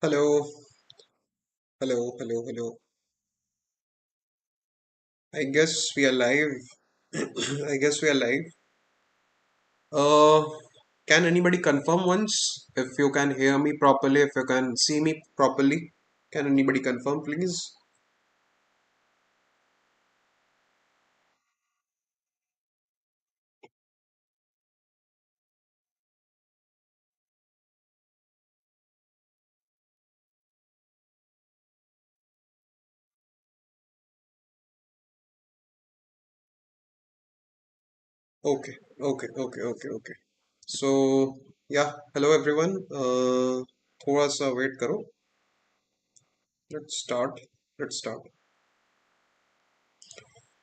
Hello, hello, hello, hello. I guess we are live. I guess we are live. Uh, can anybody confirm once if you can hear me properly, if you can see me properly? Can anybody confirm, please? Okay, okay, okay, okay, okay. So, yeah, hello everyone. थोड़ा सा wait करो. Let's start. Let's start.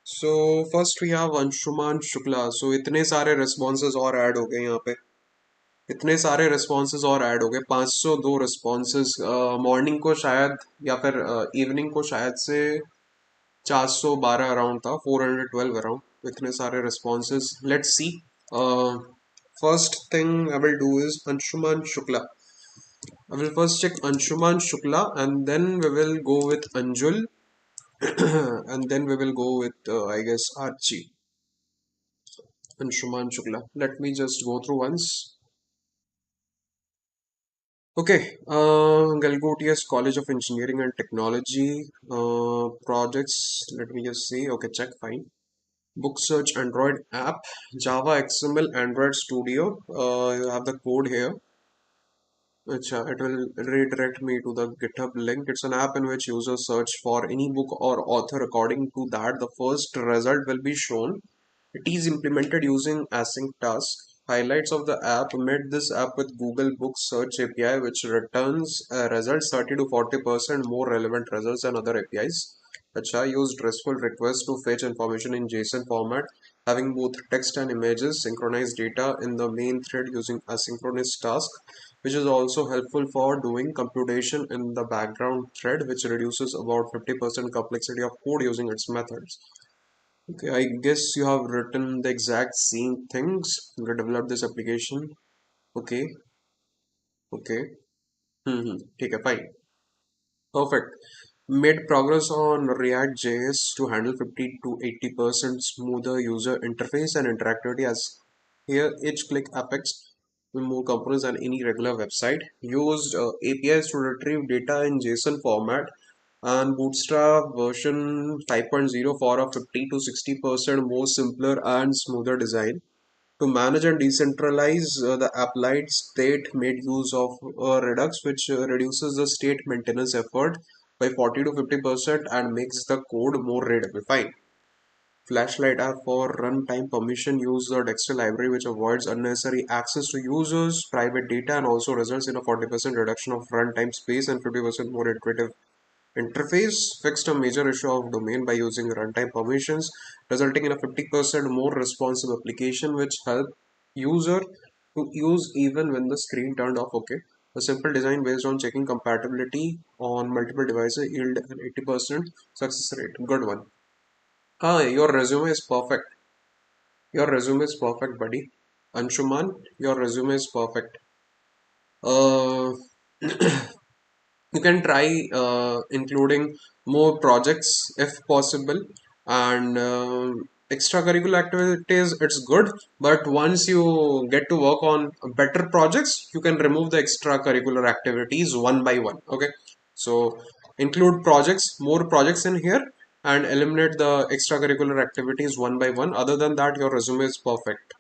So, first we have Anshuman Shukla. So, इतने सारे responses और add हो गए यहाँ पे. इतने सारे रिस्पॉन्सेज और ऐड हो गए 502 रिस्पॉन्सेज मॉर्निंग को शायद या फिर इवनिंग को शायद से 412 अराउंड था 412 अराउंड इतने सारे responses let's see first thing I will do is Anshuman Shukla I will first check Anshuman Shukla and then we will go with Anjul and then we will go with I guess Archie. Anshuman Shukla, let me just go through once. Okay, Galgotias College of Engineering and Technology projects. Let me just see. Okay, check, fine. Book search Android app, Java XML Android Studio. You have the code here. It will redirect me to the GitHub link. It's an app in which users search for any book or author. According to that, the first result will be shown. It is implemented using async tasks. Highlights of the app made this app with Google Books Search API, which returns results 30 to 40% more relevant results than other APIs. Acha used RESTful requests to fetch information in JSON format, having both text and images, synchronize data in the main thread using asynchronous task, which is also helpful for doing computation in the background thread, which reduces about 50% complexity of code using its methods. Okay, I guess you have written the exact same things to develop this application. Okay, okay. ठीक है, fine. Perfect. Made progress on React.js to handle 50 to 80% smoother user interface and interactivity as here each click Apex with more components than any regular website. Used APIs to retrieve data in JSON format and Bootstrap version 5.0 for a 50 to 60% more simpler and smoother design. To manage and decentralize the applied state made use of Redux, which reduces the state maintenance effort by 40 to 50% and makes the code more readable. Fine. Flashlight app for runtime permission use the Dexter library, which avoids unnecessary access to users' private data and also results in a 40% reduction of runtime space and 50% more intuitive interface. Fixed a major issue of domain by using runtime permissions, resulting in a 50% more responsive application, which help user to use even when the screen turned off. Okay. A simple design based on checking compatibility on multiple devices yield an 80% success rate. Good one. Your resume is perfect. Your resume is perfect, buddy. Anshuman, your resume is perfect. Uh, you can try including more projects if possible and extracurricular activities it's good, but once you get to work on better projects you can remove the extracurricular activities one by one. Okay, so include projects, more projects in here, and eliminate the extracurricular activities one by one. Other than that, your resume is perfect.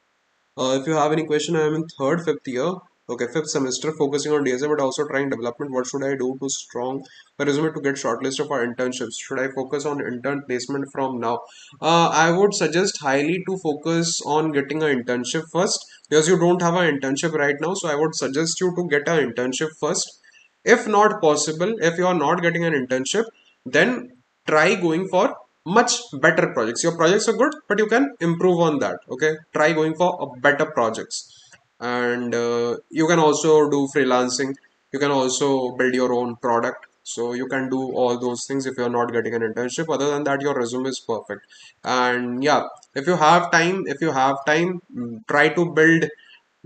If you have any question, I am in third, fifth year. Okay, fifth semester, focusing on DSA, but also trying development. What should I do to strong my resume to get shortlisted for internships? Should I focus on intern placement from now? I would suggest highly to focus on getting an internship first because you don't have an internship right now. So I would suggest you to get an internship first. If not possible, if you are not getting an internship, then try going for much better projects. Your projects are good, but you can improve on that. Okay, try going for a better projects, and you can also do freelancing. You can also build your own product. So you can do all those things if you're not getting an internship. Other than that, your resume is perfect. And yeah, if you have time, try to build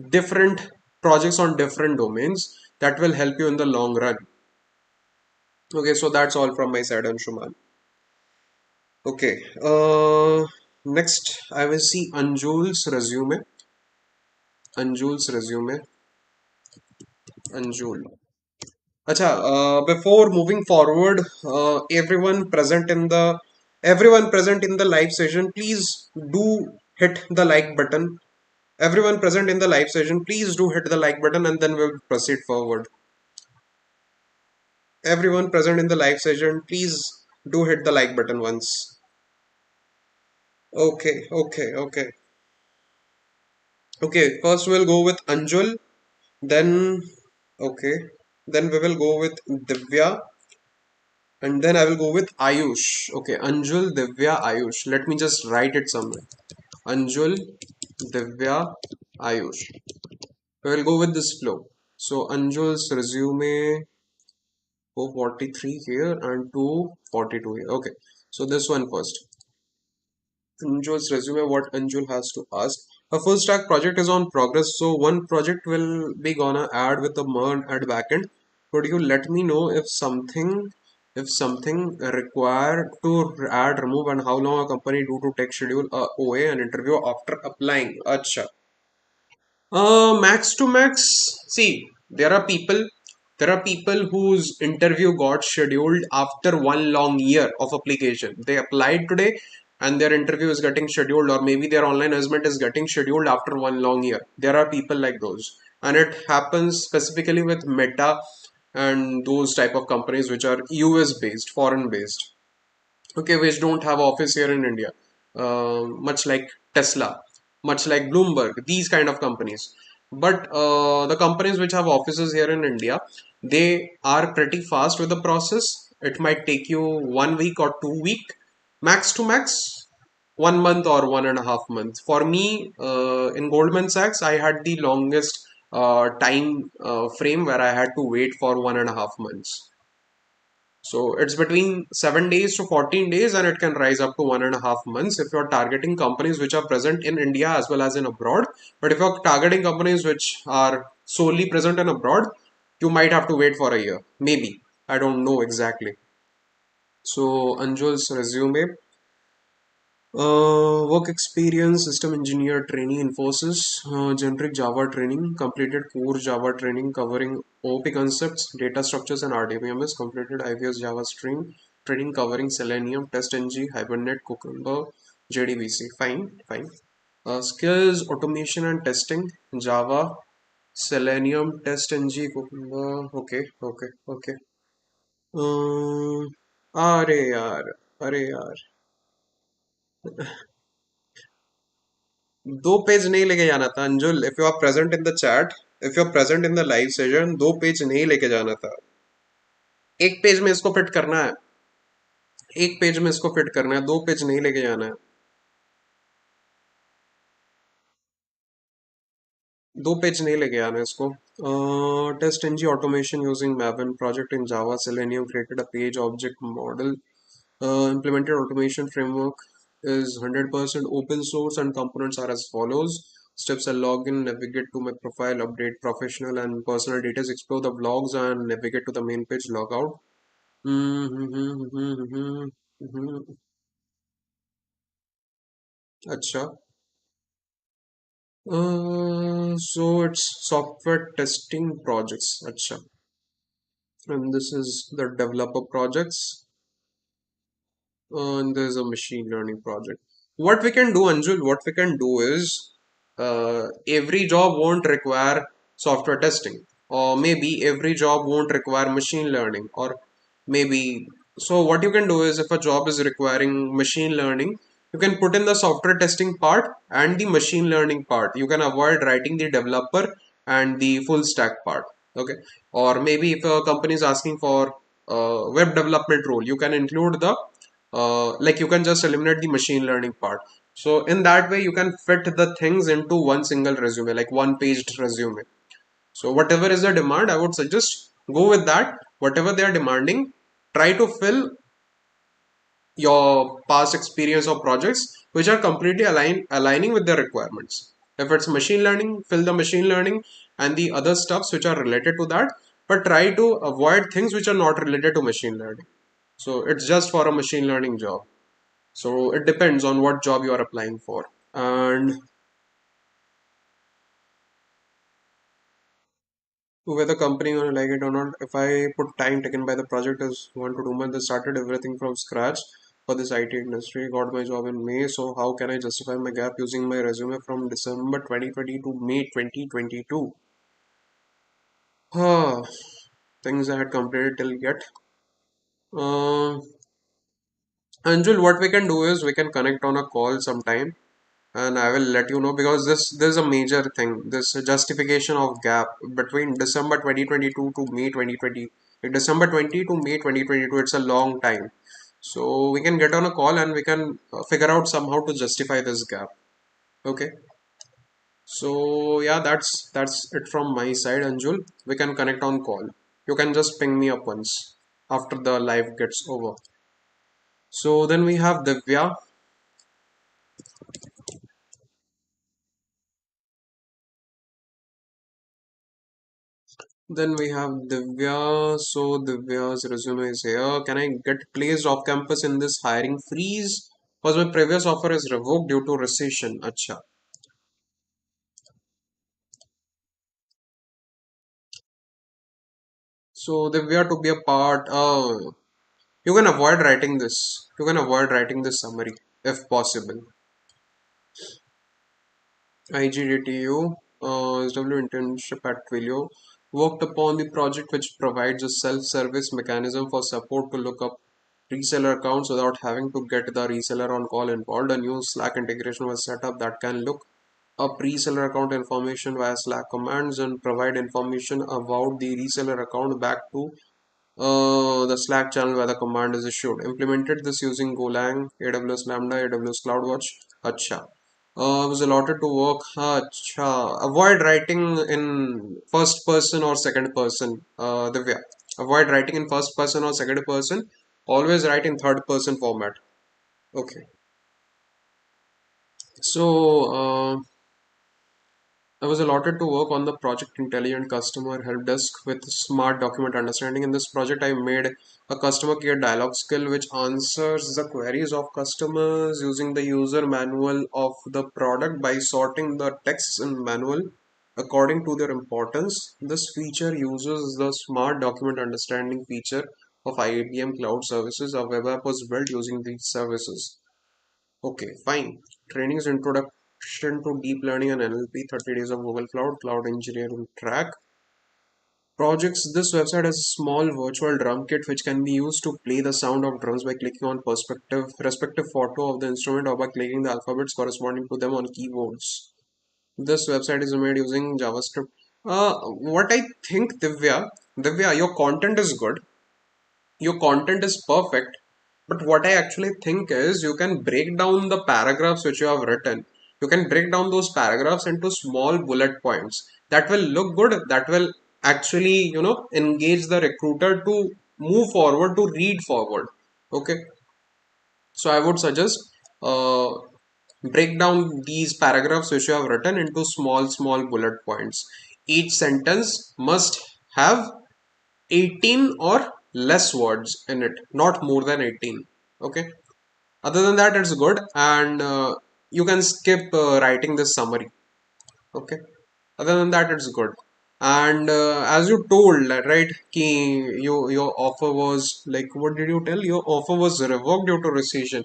different projects on different domains that will help you in the long run. Okay, so that's all from my side, Anshuman. Okay, next I will see Anjul's resume. Anjul's resume. Anjul. Acha, before moving forward, everyone present in the live session, please do hit the like button. Everyone present in the live session, please do hit the like button, and then we'll proceed forward. Everyone present in the live session, please do hit the like button once. Okay, okay, okay. Okay, first we'll go with Anjul, then okay, then we will go with Divya, and then I will go with Ayush. Okay, Anjul, Divya, Ayush. Let me just write it somewhere. Anjul, Divya, Ayush. We will go with this flow. So Anjul's resume 443 here and 242 here. Okay, so this one first. Anjul's resume, what Anjul has to ask. A full stack project is on progress, so one project will be gonna add with the MERN at backend. Could you let me know if something required to add, remove, and how long a company do to take schedule a OA and interview after applying? Acha. Max to max. See, there are people whose interview got scheduled after 1 long year of application. They applied today and their interview is getting scheduled, or maybe their online assessment is getting scheduled after 1 long year. There are people like those. And it happens specifically with Meta and those type of companies which are US based, foreign based, okay, which don't have office here in India, much like Tesla, much like Bloomberg, these kind of companies. But the companies which have offices here in India, they are pretty fast with the process. It might take you 1 week or 2 week, max to max 1 month or 1.5 months. For me, in Goldman Sachs, I had the longest time frame where I had to wait for 1.5 months. So it's between 7 days to 14 days, and it can rise up to 1.5 months if you're targeting companies which are present in India as well as in abroad. But if you're targeting companies which are solely present in abroad, you might have to wait for a year. Maybe. I don't know exactly. So Anjul's resume. Work experience, system engineer trainee Infosys, generic Java training, completed core Java training covering OOP concepts, data structures, and RDBMS, completed IVS Java stream training covering Selenium, TestNG, Hibernate, Cucumber, JDBC. Fine, fine. Skills, automation and testing, Java, Selenium, TestNG, Cucumber. Okay, okay, okay. अरे यार अरे यार दो page नहीं लेके जाना था Anjul. If you are present in the chat, if you are present in the live session, दो पेज नहीं लेके जाना था. एक पेज में इसको फिट करना है. एक पेज में इसको फिट करना है, दो पेज नहीं लेके जाना है. दो पेज नहीं लेके आना है इसको. TestNG automation using Maven project in Java Selenium created a page object model. Implemented automation framework is 100% open source and components are as follows. Steps are login, navigate to my profile, update professional and personal details, explore the blogs and navigate to the main page, log out. अच्छा. So it's software testing projects. अच्छा. And this is the developer projects. And there's a machine learning project. What we can do, Anjul, what we can do is every job won't require software testing, or maybe every job won't require machine learning, or maybe. So, what you can do is if a job is requiring machine learning, you can put in the software testing part and the machine learning part. You can avoid writing the developer and the full stack part. Okay, or maybe if a company is asking for web development role, you can include the like you can just eliminate the machine learning part. So in that way you can fit the things into one single resume, like one paged resume. So whatever is the demand, I would suggest go with that. Whatever they are demanding, try to fill your past experience or projects which are completely aligning with their requirements. If it's machine learning, fill the machine learning and the other stuffs which are related to that. but try to avoid things which are not related to machine learning. So it's just for a machine learning job. So it depends on what job you are applying for. And whether company gonna like it or not, if I put time taken by the project as 1 to 2 months, I started everything from scratch for this IT industry, got my job in May. So how can I justify my gap using my resume from December 2020 to May 2022? Ah, things I had completed till yet. Uh, Anjul, what we can do is we can connect on a call sometime, and I will let you know, because this is a major thing. This justification of gap between December 2022 to May 2020, December 20 to May 2022. It's a long time, so we can get on a call and we can figure out somehow to justify this gap. Okay. So yeah, that's it from my side, Anjul. We can connect on call. You can just ping me up once after the live gets over. So then we have Divya. Then we have Divya. So Divya's resume is here. Can I get placed off campus in this hiring freeze? Was my previous offer is revoked due to recession. Acha. So Divya, to be a part, you can avoid writing this. You can avoid writing this summary if possible. IGDTU, SW internship at Twilio, worked upon the project which provides a self-service mechanism for support to look up reseller accounts without having to get the reseller on call involved. A new Slack integration was set up that can look up reseller account information via Slack commands and provide information about the reseller account back to the Slack channel where the command is issued. Implemented this using Golang, AWS Lambda, AWS CloudWatch. Acha. Was allotted to work. Acha. Avoid writing in first person or second person. Divya. Avoid writing in first person or second person. Always write in third person format. Okay. So, I was allotted to work on the project Intelligent Customer Help Desk with smart document understanding. In this project, I made a customer care dialogue skill which answers the queries of customers using the user manual of the product by sorting the texts in manual according to their importance. This feature uses the smart document understanding feature of IBM Cloud Services. A web app was built using these services. Okay, fine. Trainings introduction to deep learning and NLP, 30 days of Google Cloud, cloud engineering track. Projects. This website has a small virtual drum kit which can be used to play the sound of drums by clicking on respective photo of the instrument or by clicking the alphabets corresponding to them on keyboards. This website is made using JavaScript. What I think, Divya, your content is good, your content is perfect, but what I actually think is you can break down the paragraphs which you have written. You can break down those paragraphs into small bullet points that will look good, that will actually engage the recruiter to move forward, to read forward. Okay. So I would suggest, uh, break down these paragraphs which you have written into small bullet points. Each sentence must have 18 or less words in it, not more than 18. Okay. Other than that, it's good, and you can skip writing this summary. Okay. Other than that, it's good. And as you told, right, ki your offer was like, what did you tell? Your offer was revoked due to recession.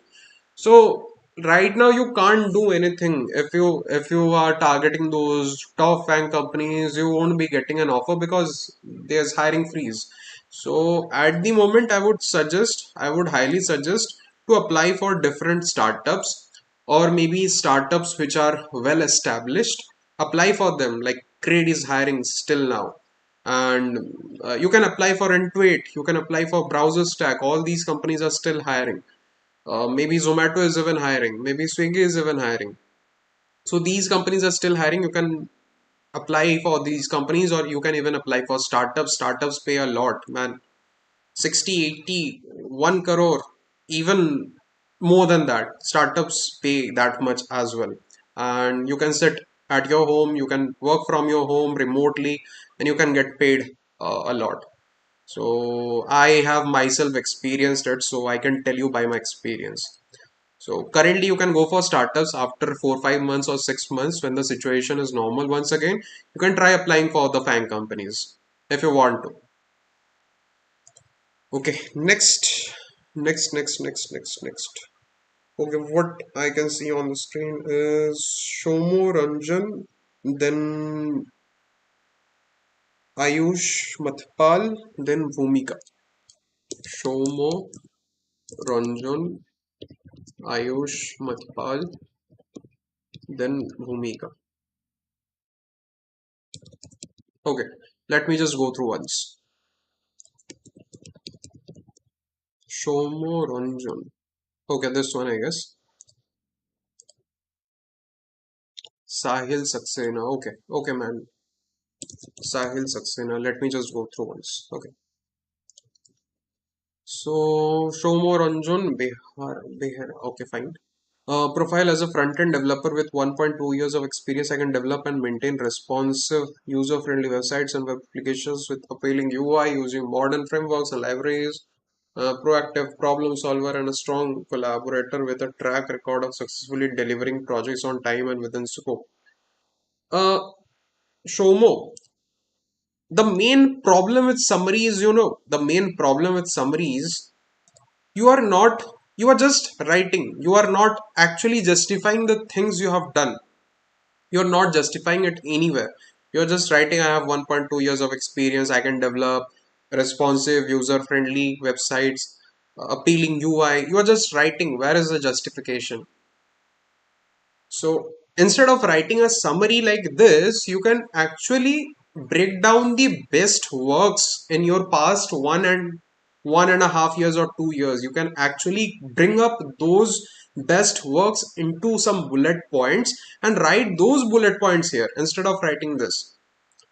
So right now you can't do anything. If you are targeting those top FANG companies, you won't be getting an offer because there's hiring freeze. So at the moment, I would highly suggest to apply for different startups, or maybe startups which are well established. Apply for them. Like Crade is hiring still now, and you can apply for Intuit. You can apply for Browser Stack. All these companies are still hiring. Maybe Zomato is even hiring. Maybe Swiggy is even hiring. So these companies are still hiring. You can apply for these companies, or you can even apply for startups. Startups pay a lot, man. 60, 80, 1 crore, even more than that. Startups pay that much as well. And you can sit at your home, you can work from your home remotely, and you can get paid a lot. So I have myself experienced it, so I can tell you by my experience. So currently you can go for startups after 4 5 months or 6 months when the situation is normal once again. You can try applying for the FANG companies if you want to. Okay, next. Okay, what I can see on the screen is Shomo Ranjan, then Ayush Mathpal, then Bhumika. Shomo Ranjan, Ayush Mathpal, then Bhumika. Okay, let me just go through once. Shomo Ranjan. Okay, this one I guess. Sahil Saxena. Okay, okay, man. Sahil Saxena. Let me just go through once. Okay. So Shomo Ranjan Behar. Okay, fine. Profile as a front-end developer with 1.2 years of experience, I can develop and maintain responsive, user-friendly websites and web applications with appealing UI using modern frameworks and libraries. Proactive problem solver and a strong collaborator with a track record of successfully delivering projects on time and within scope. Uh, Shomo, the main problem with summaries, the main problem with summaries, you are not, you are just writing. You are not actually justifying the things you have done. You're not justifying it anywhere. You're just writing, I have 1.2 years of experience, I can develop responsive, user friendly websites, appealing UI. You're just writing, where is the justification? So instead of writing a summary like this, you can actually break down the best works in your past 1.5 years or 2 years. You can actually bring up those best works into some bullet points and write those bullet points here instead of writing this.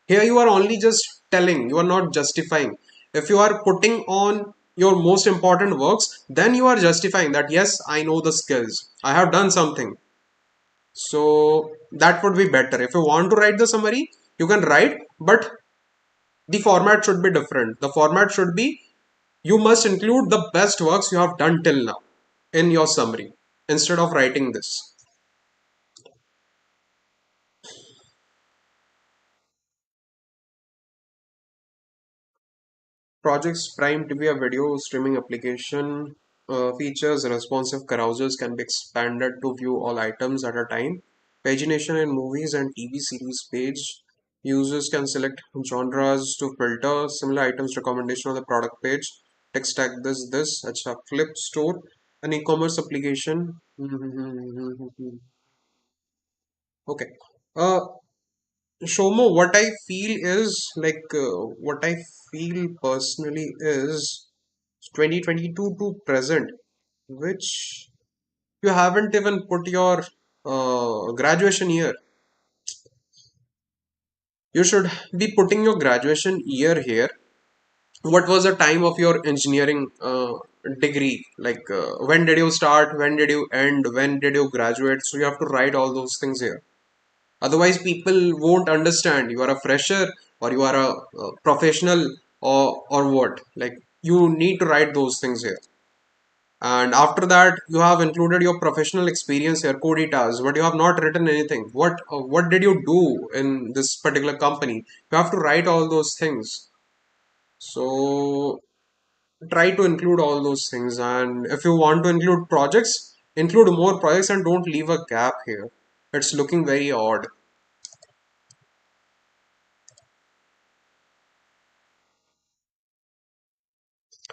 Here you are only just telling, you are not justifying. If you are putting on your most important works, then you are justifying that yes, I know the skills. I have done something. So that would be better. If you want to write the summary, you can write, but the format should be different. The format should be you must include the best works you have done till now in your summary instead of writing this. Projects Prime to be a video streaming application. Features responsive carousels can be expanded to view all items at a time. Pagination in movies and TV series page. Users can select genres to filter similar items recommendation on the product page. Text tag this. Acha, Flip Store, an e-commerce application. Okay. Uh, Shomo, what I feel is what I feel personally is 2022 to present, which you haven't even put your graduation year. You should be putting your graduation year here. What was the time of your engineering degree? When did you start? When did you end? When did you graduate? So you have to write all those things here. Otherwise, people won't understand you are a fresher or you are a professional or what. Like you need to write those things here. And after that, you have included your professional experience here, coditas, but you have not written anything. What did you do in this particular company? You have to write all those things. So try to include all those things. And if you want to include projects, include more projects and don't leave a gap here. It's looking very odd.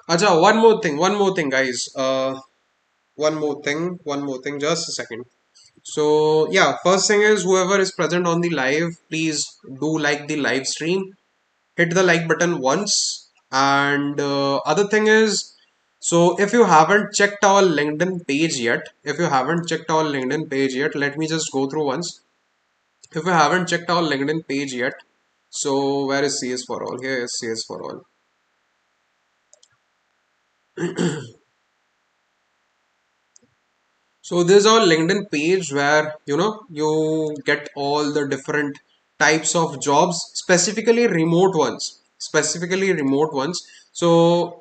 Acha, one more thing, guys. One more thing, just a second. So, yeah, first thing is whoever is present on the live, please do like the live stream, hit the like button once. And other thing is, so if you haven't checked our LinkedIn page yet, let me just go through once. If you haven't checked our LinkedIn page yet, so where is CS for all? Here is CS for all. So this is our LinkedIn page where you get all the different types of jobs, specifically remote ones. Specifically remote ones. So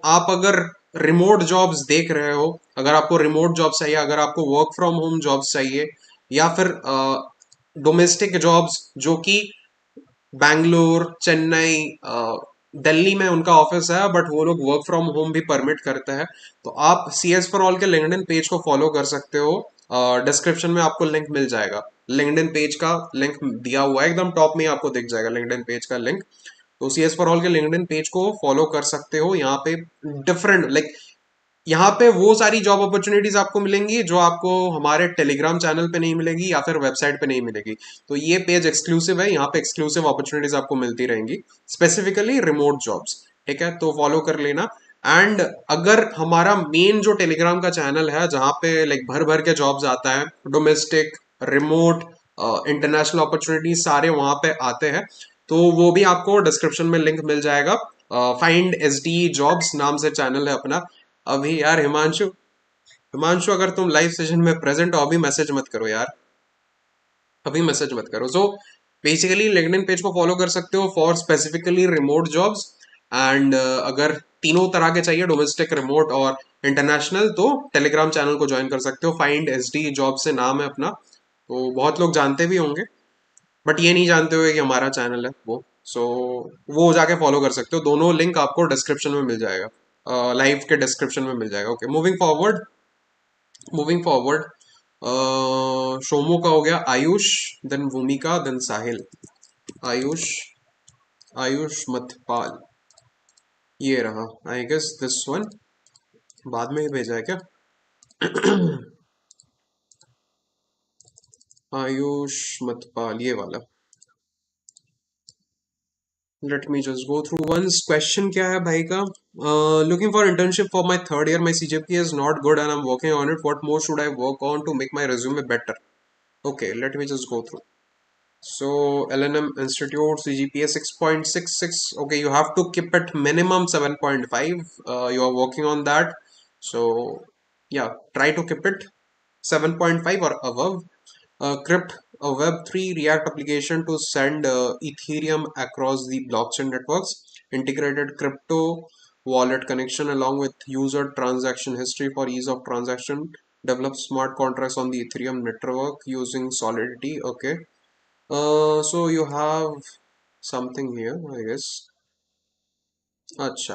आप अगर remote jobs देख रहे हो, अगर आपको remote jobs चाहिए, अगर आपको वर्क फ्रॉम होम जॉब्स चाहिए, या फिर डोमेस्टिक जॉब्स जो कि बैंगलोर, चेन्नई, दिल्ली में उनका ऑफिस है बट वो लोग वर्क फ्रॉम होम भी परमिट करते हैं, तो आप सी एस फॉर ऑल के लिंक्डइन पेज को फॉलो कर सकते हो. डिस्क्रिप्शन में आपको लिंक मिल जाएगा. लिंक्डइन पेज का लिंक दिया हुआ है एकदम टॉप में ही आपको दिख जाएगा लिंक्डइन पेज का लिंक. तो सी एस फॉर ऑल के लिंक्डइन पेज को फॉलो कर सकते हो. यहाँ पे डिफरेंट लाइक यहाँ पे वो सारी जॉब अपॉर्चुनिटीज आपको मिलेंगी जो आपको हमारे टेलीग्राम चैनल पे नहीं मिलेगी या फिर वेबसाइट पे नहीं मिलेगी. तो ये पेज एक्सक्लूसिव है, यहाँ पे एक्सक्लूसिव अपॉर्चुनिटीज आपको मिलती रहेंगी, स्पेसिफिकली रिमोट जॉब्स. ठीक है, तो फॉलो कर लेना. एंड अगर हमारा मेन जो टेलीग्राम का चैनल है जहाँ पे लाइक भर भर के जॉब्स आता है, डोमेस्टिक, रिमोट, इंटरनेशनल अपॉर्चुनिटीज सारे वहां पे आते हैं, तो वो भी आपको डिस्क्रिप्शन में लिंक मिल जाएगा. फाइंड एस डी जॉब्स नाम से चैनल है अपना. अभी यार हिमांशु, हिमांशु अगर तुम लाइव सेशन में प्रेजेंट हो, अभी मैसेज मत करो यार, अभी मैसेज मत करो. सो बेसिकली लिंक्डइन पेज को फॉलो कर सकते हो for specifically remote jobs. And अगर तीनों तरह के चाहिए, डोमेस्टिक, रिमोट और इंटरनेशनल, तो टेलीग्राम चैनल को ज्वाइन कर सकते हो. फाइंड एस डी जॉब से नाम है अपना, तो बहुत लोग जानते भी होंगे बट ये नहीं जानते हुए कि हमारा चैनल है वो. सो वो जाके फॉलो कर सकते हो. दोनों लिंक आपको डिस्क्रिप्शन में मिल जाएगा, लाइव के डिस्क्रिप्शन में मिल जाएगा. Okay, moving forward. Moving forward, Shomo का हो गया आयुष, देन भूमिका, देन साहिल. आयुष, आयुष मथपाल, ये रहा. आई गेस दिस वन बाद में ही भेजा है क्या? आयुष मथपाल, ये वाला. Let me just go through once. Question क्या है भाई का? Looking for internship for my third year, my CGPA is not good and I am working on it. What more should I work on to make my resume better? Okay, let me just go through. So LNM Institute CGPA 6.66. Okay, you have to keep it minimum 7.5. You are working on that. So yeah, try to keep it 7.5 or above. Crypt, a Web3 React application to send Ethereum across the blockchain networks. Integrated crypto wallet connection along with user transaction history for ease of transaction. Develop smart contracts on the Ethereum network using Solidity. Okay. So you have something here, I guess. अच्छा,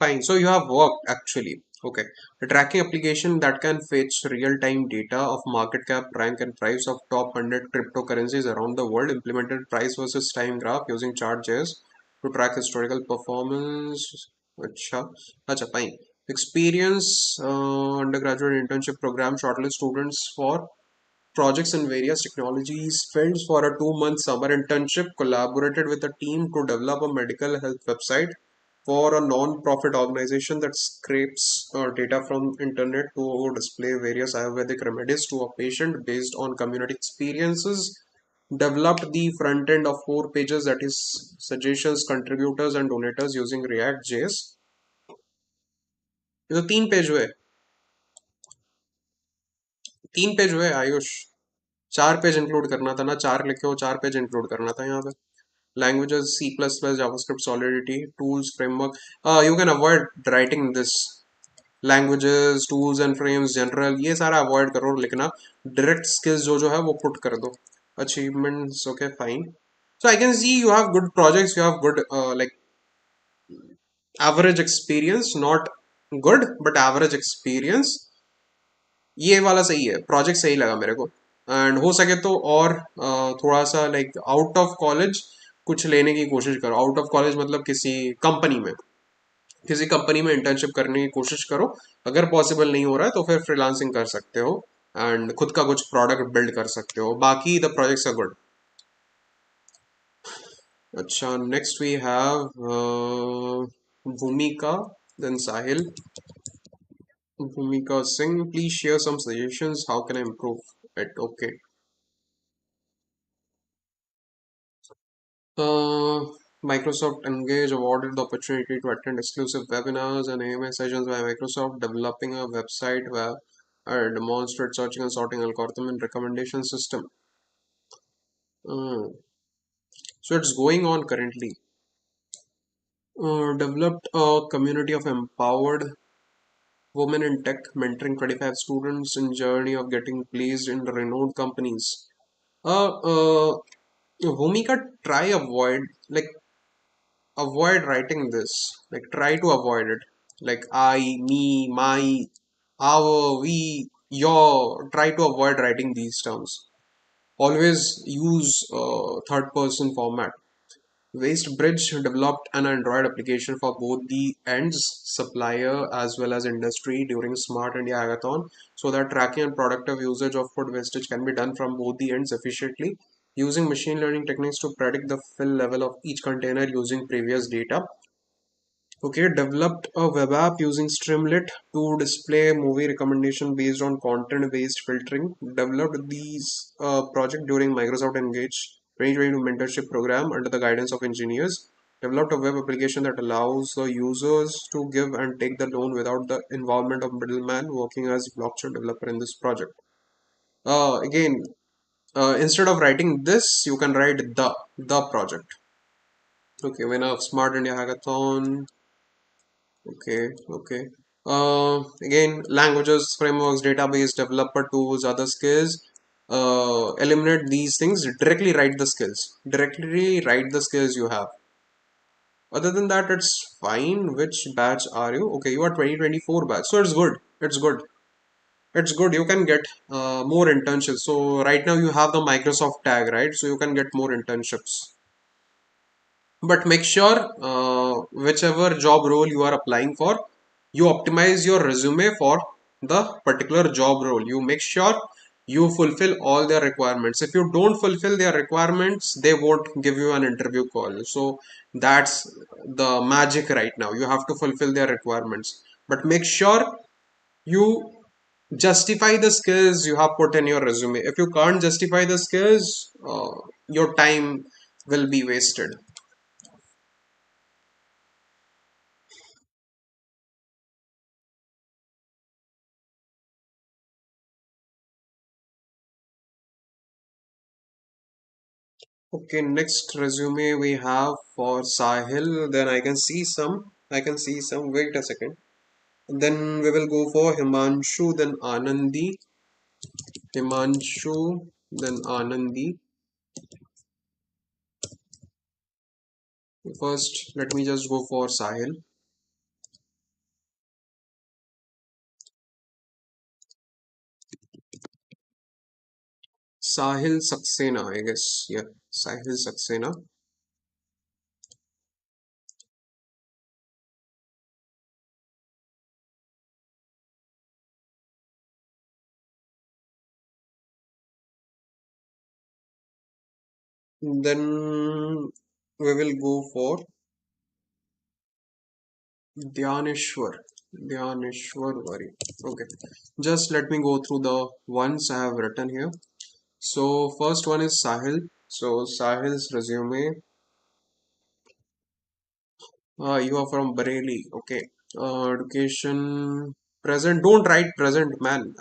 fine. So you have worked actually. Okay. A tracking application that can fetch real-time data of market cap, rank, and price of top 100 cryptocurrencies around the world. Implemented price versus time graph using chart.js to track historical performance. अच्छा, अच्छा, fine. Experience, undergraduate internship program shortlist students for projects in various technologies fields for a 2 month summer internship. Collaborated with a team to develop a medical health website for a non-profit organization that scrapes data from internet to display various ayurvedic remedies to a patient based on community experiences. Developed the front end of 4 pages, that is suggestions, contributors and donators using React JS. ये तो 3 page हुए, 3 page हुए Ayush. 4 page include करना था ना, 4 लिखे हो, 4 page include करना था यहाँ पे. Languages C++, JavaScript, Solidity, tools, framework. You can avoid writing this. Languages, tools and frames, general, ये सारा avoid करो लिखना. Direct skills जो जो है वो put कर दो. Achievements, okay, fine. So I can see you have good projects, you have good like average experience, not good but average experience. ये वाला सही है, प्रोजेक्ट सही लगा मेरे को. एंड हो सके तो और थोड़ा सा लाइक आउट ऑफ कॉलेज कुछ लेने की कोशिश करो. आउट ऑफ कॉलेज मतलब किसी कंपनी में, किसी कंपनी में इंटर्नशिप करने की कोशिश करो. अगर पॉसिबल नहीं हो रहा है तो फिर फ्रीलांसिंग कर सकते हो एंड खुद का कुछ प्रोडक्ट बिल्ड कर सकते हो. बाकी द प्रोजेक्ट्स आर गुड. अच्छा, next we have Bhumika, then Sahil. Bhumika Singh, please share some suggestions. How can I improve it? Okay. Microsoft Engage awarded the opportunity to attend exclusive webinars and AMA sessions by Microsoft, developing a website where demonstrate searching and sorting algorithm and recommendation system. Uh, so it's going on currently. Developed a community of empowered women in tech, mentoring 25 students in journey of getting placed in the renowned companies. Uh, uh, Bhumika, try avoid writing this. Like try to avoid it. Like I, me, my, our, we, your. Try to avoid writing these terms. Always use third person format. WasteBridge developed an Android application for both the ends, supplier as well as industry during Smart India Hackathon, so that tracking and productive usage of food wastage can be done from both the ends efficiently, using machine learning techniques to predict the fill level of each container using previous data. Okay, developed a web app using Streamlit to display movie recommendation based on content-based filtering. Developed these project during Microsoft Engage 2022 mentorship program under the guidance of engineers. Developed a web application that allows the users to give and take the loan without the involvement of middleman, working as blockchain developer in this project. Again, instead of writing this, you can write the project. Okay, winner of Smart India Hackathon. Okay, okay. Again, languages, frameworks, database, developer tools, other skills. Eliminate these things. Directly write the skills. Directly write the skills you have. Other than that, it's fine. Which batch are you? Okay, you are 2024 batch. So it's good. It's good. It's good. You can get more internships. So right now you have the Microsoft tag, right? So you can get more internships. But make sure whichever job role you are applying for, you optimize your resume for the particular job role. You make sure you fulfill all their requirements. If you don't fulfill their requirements, they won't give you an interview call. So that's the magic right now. You have to fulfill their requirements, but make sure you justify the skills you have put in your resume. If you can't justify the skills, your time will be wasted. Okay, next resume we have for Sahil. Then I can see some. I can see some. Wait a second. Then we will go for Himanshu, then Anandi. Himanshu, then Anandi. First, let me just go for Sahil. Sahil Saxena, I guess. Yeah, Sahil Saxena. Then we will go for Dhyaneshwar. Dhyaneshwar Vari. Okay, just let me go through the ones I have written here. So first one is Sahil. So Sahil's resume. You are from Bareilly. Okay. Education present. Don't write present, man.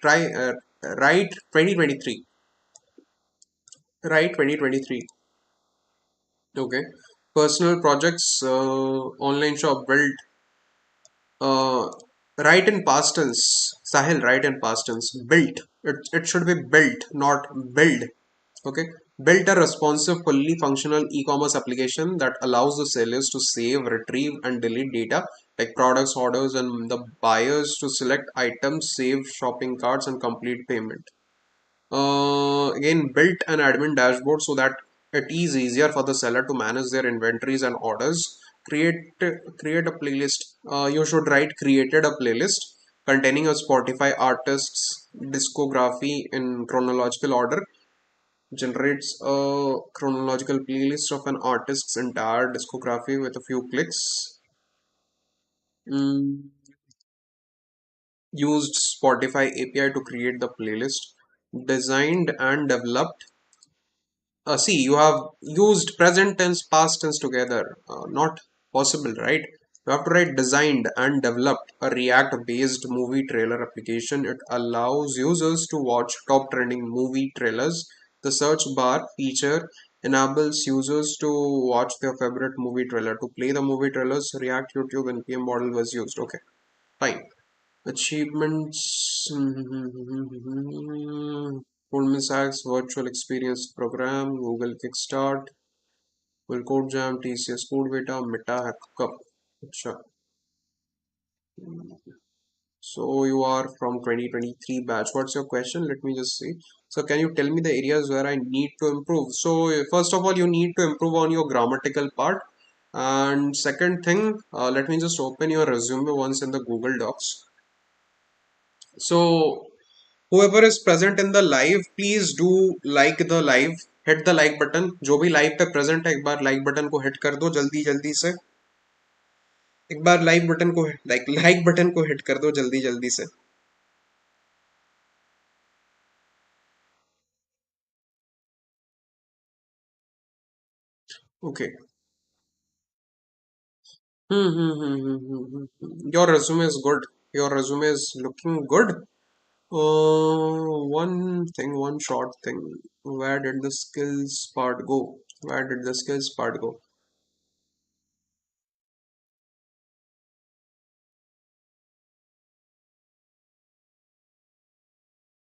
Try write 2023. Write 2023. Okay. Personal projects. Online shop built. Uh, write in past tense. Sahil, write in past tense. Built. It should be built, not build. Okay, built a responsive, fully functional e-commerce application that allows the sellers to save, retrieve, and delete data like products, orders, and the buyers to select items, save shopping carts, and complete payment. Again, built an admin dashboard so that it is easier for the seller to manage their inventories and orders. Create a playlist. You should write created a playlist containing a Spotify artist's discography in chronological order, generates a chronological playlist of an artist's entire discography with a few clicks. Mm, Used Spotify API to create the playlist. Designed and developed see, you have used present tense, past tense together. Not possible, right? You have to write designed and developed a React based movie trailer application. It allows users to watch top trending movie trailers. The search bar feature enables users to watch their favorite movie trailer. To play the movie trailers, React, YouTube, NPM model was used. Okay, fine. Achievements. Goldman Sachs Virtual Experience Program, Google Kickstart, Google Code Jam, TCS Code Beta, Meta Hack Cup. अच्छा. So you are from 2023 batch. What's your question? Let me just see. So can you tell me the areas where I need to improve? So first of all, you need to improve on your grammatical part. And second thing, let me just open your resume once in the Google Docs. So whoever is present in the live, please do like the live, hit the like button. जो भी live पे present है एक बार like button को hit कर दो जल्दी जल्दी से. एक बार like button को like button को hit कर दो जल्दी जल्दी से. Okay. Your resume is good. Your resume is looking good. One thing, one short thing. Where did the skills part go? Where did the skills part go?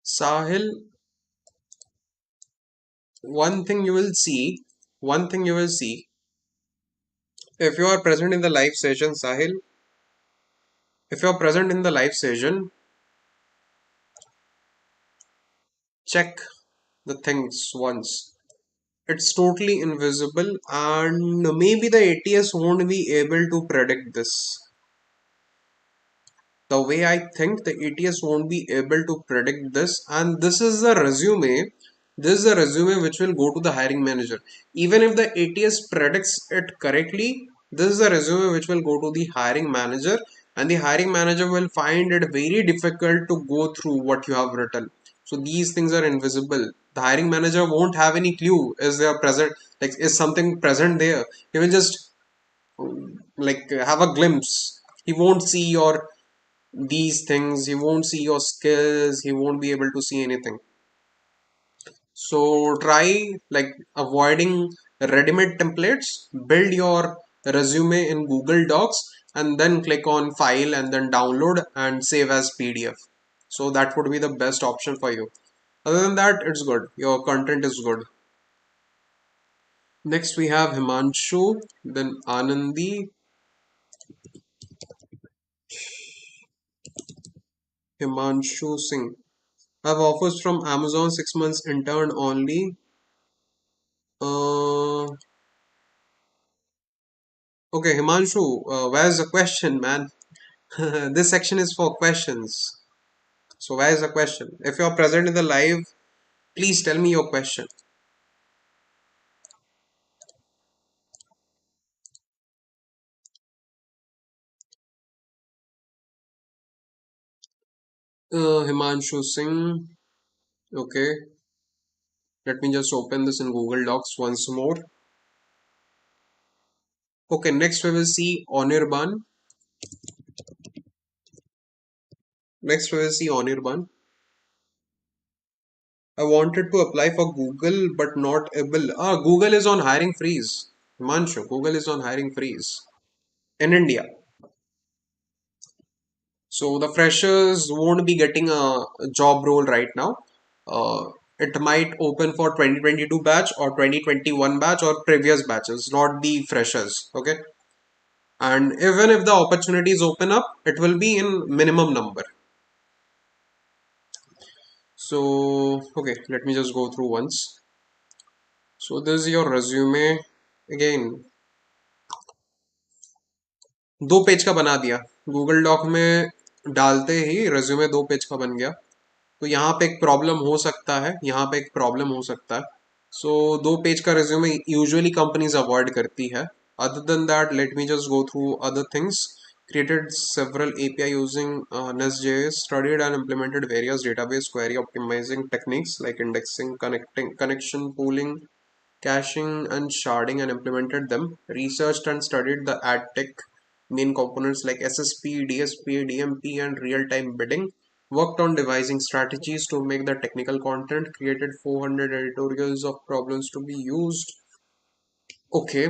Sahil, one thing you will see, one thing you will see, if you are present in the live session, Sahil, if you are present in the live session, check the things once. It's totally invisible, and maybe the ATS won't be able to predict this. The way I think the ATS won't be able to predict this, and this is the resume. This is the resume which will go to the hiring manager. Even if the ATS predicts it correctly, this is the resume which will go to the hiring manager, and the hiring manager will find it very difficult to go through what you have written. So these things are invisible. The hiring manager won't have any clue is there present, like is something present there. He will just have a glimpse. He won't see your these things, he won't see your skills, he won't be able to see anything. So try avoiding ready-made templates, build your resume in Google Docs, and then click on file and then download and save as PDF. So that would be the best option for you. Other than that, it's good, your content is good. Next we have Himanshu, then Anandi. Himanshu Singh, have offers from Amazon, 6 months intern only. Okay, Himanshu, where's the question, man? This section is for questions. So, where's the question? If you're present in the live, please tell me your question. Himanshu Singh. Okay, let me just open this in Google Docs once more. Okay, next we will see Onirban. Next we will see Onirban. I wanted to apply for Google but not able. Google is on hiring freeze. Himanshu, Google is on hiring freeze in India. So the freshers won't be getting a job role right now. It might open for 2022 batch or 2021 batch or previous batches, not the freshers. Okay. And even if the opportunities open up, it will be in minimum number. So, okay, let me just go through once. So this is your resume. Again, 2 page का बना दिया. Google dock में डालते ही resume 2 page का बन गया. तो यहाँ पे एक प्रॉब्लम हो सकता है, यहाँ पे एक प्रॉब्लम हो सकता है. सो 2 पेज का रिज्यूमे यूजुअली कंपनीज अवॉइड करती है. Other than that, late me just go through other things. Created several API using Nest.js, studied and implemented various database query optimizing techniques like indexing, connecting, connection pooling, caching and sharding and implemented them, researched and studied the ad tech main components like SSP, DSP, DMP, and real-time bidding, worked on devising strategies to make the technical content, created 400 editorials of problems to be used. Okay.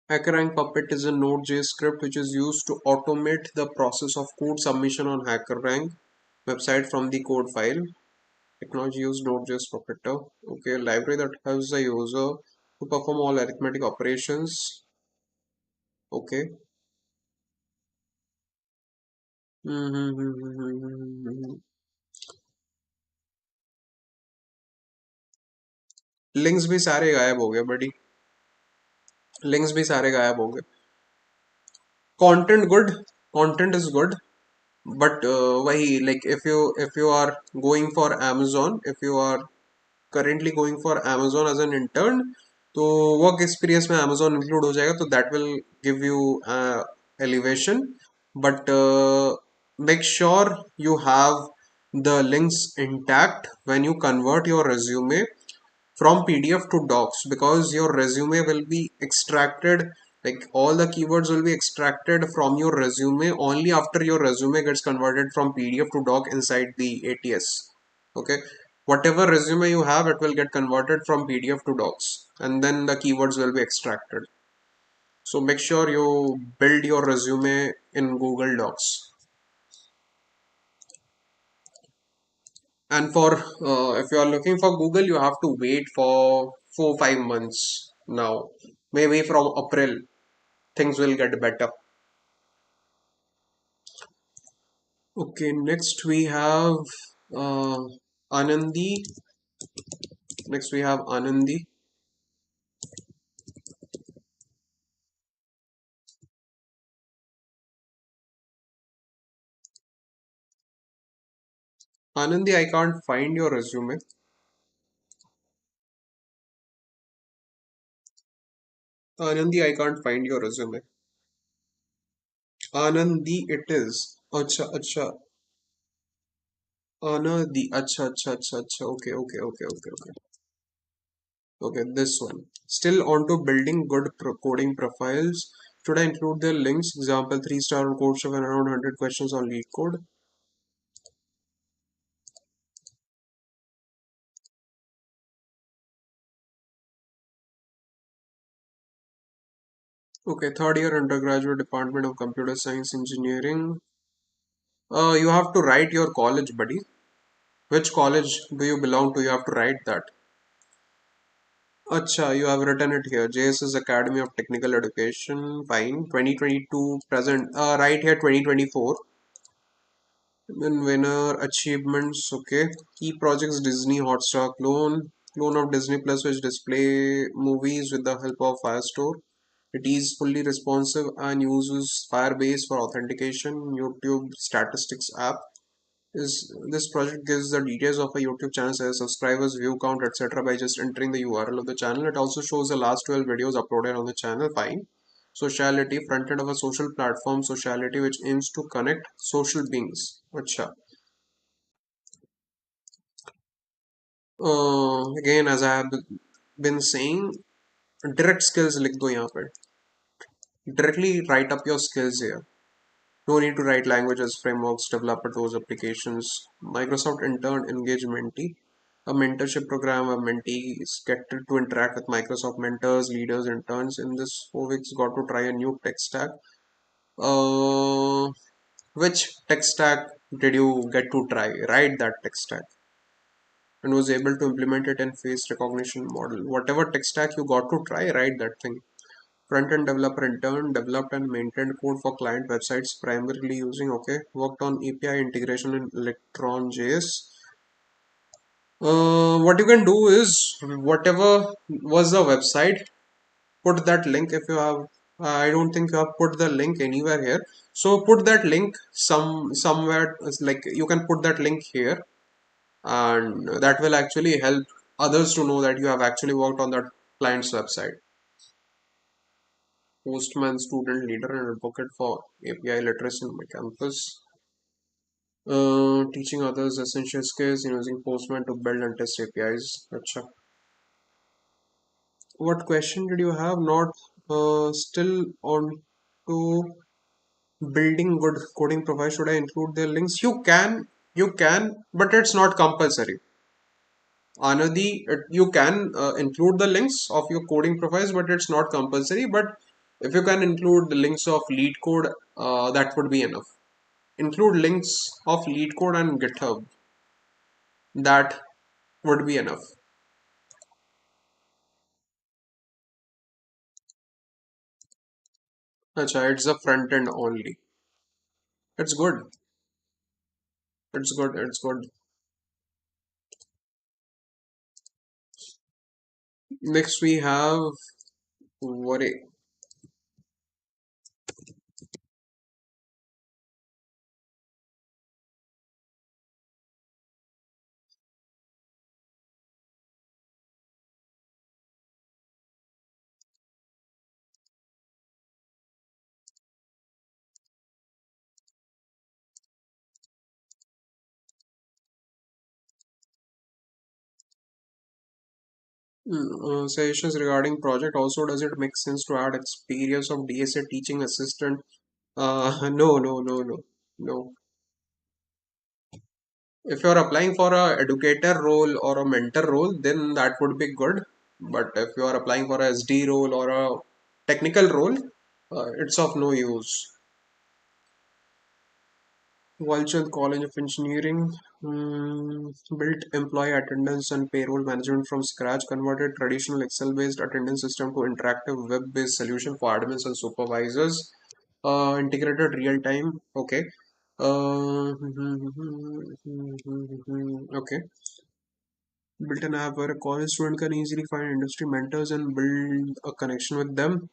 HackerRank Puppet is a Node.js script which is used to automate the process of code submission on HackerRank website from the code file. Technology use Node.js Puppeteer. Okay, library that helps the user to perform all arithmetic operations. Okay. Links भी सारे गायब हो गए बड़ी links भी सारे गायब हो गए content good content is good but वही like if you are going for Amazon if you are currently going for Amazon as an intern तो वर्क एक्सपीरियंस में Amazon इंक्लूड हो जाएगा तो that will give you elevation but make sure you have the links intact when you convert your resume from PDF to docs because your resume will be extracted, like all the keywords will be extracted from your resume only after your resume gets converted from PDF to doc inside the ATS. Okay, whatever resume you have it will get converted from PDF to docs and then the keywords will be extracted. So make sure you build your resume in Google Docs. And for if you are looking for Google, you have to wait for 4 5 months now. Maybe from April, things will get better. Okay, next we have uh, Anandi. Next we have Anandi. Anandi, I can't find your resume. Anandi, I can't find your resume. Anandi, it is. Acha, acha. Anandi, acha, acha, acha, acha. Okay, okay, okay, okay, okay. Okay, this one. Still onto building good coding profiles. Should I include their links? Example 3-star code show and around 100 questions on lead code. Okay, third year undergraduate Department of Computer Science Engineering. You have to write your college, buddy. Which college do you belong to? You have to write that. Acha, you have written it here. JSS Academy of Technical Education. Fine. 2022 present. Right here 2024. Then winner achievements. Okay. Key projects Disney Hotstar clone of Disney Plus which display movies with the help of Firestore. It is fully responsive and uses Firebase for authentication. YouTube statistics app is this project gives the details of a YouTube channel, says subscribers, view count, etc. by just entering the URL of the channel. It also shows the last 12 videos uploaded on the channel. Fine. Sociality, front end of a social platform, sociality which aims to connect social beings. Acha. Again, as I have been saying, direct skills लिख दो यहाँ पे. Directly write up your skills here. No need to write languages, frameworks, developer tools, applications. Microsoft Intern Engage Mentee, a mentorship program where mentees get to interact with Microsoft mentors, leaders, interns. In this 4 weeks, got to try a new tech stack. Uh, which tech stack did you get to try? Write that tech stack and was able to implement it in face recognition model. Whatever tech stack you got to try, write that thing. Front-end developer intern developed and maintained code for client websites primarily using okay. Worked on API integration in Electron.js. What you can do is whatever was the website, put that link if you have. I don't think you have put the link anywhere here. So put that link somewhere like you can put that link here, and that will actually help others to know that you have actually worked on that client's website. Postman, student leader, and advocate for API literacy on my campus. Teaching others essential skills using Postman to build and test APIs. Acha. What question did you have? Not still on to building good coding profile. Should I include their links? You can, but it's not compulsory. Anadi, you can include the links of your coding profiles, but it's not compulsory. But if you can include the links of lead code, that would be enough. Include links of lead code and GitHub. That would be enough. Acha, it's a front end only. It's good. It's good. It's good. Next we have worry. Suggestions regarding project. Also, does it make sense to add experience of DSA teaching assistant? No, no, no, no, no. If you're applying for a educator role or a mentor role, then that would be good. But if you are applying for a SD role or a technical role, it's of no use. Walchand College of Engineering built employee attendance and payroll management from scratch, converted traditional Excel-based attendance system to interactive web-based solution for admins and supervisors, integrated real-time. Okay. Okay. Built an app where a college student can easily find industry mentors and build a connection with them.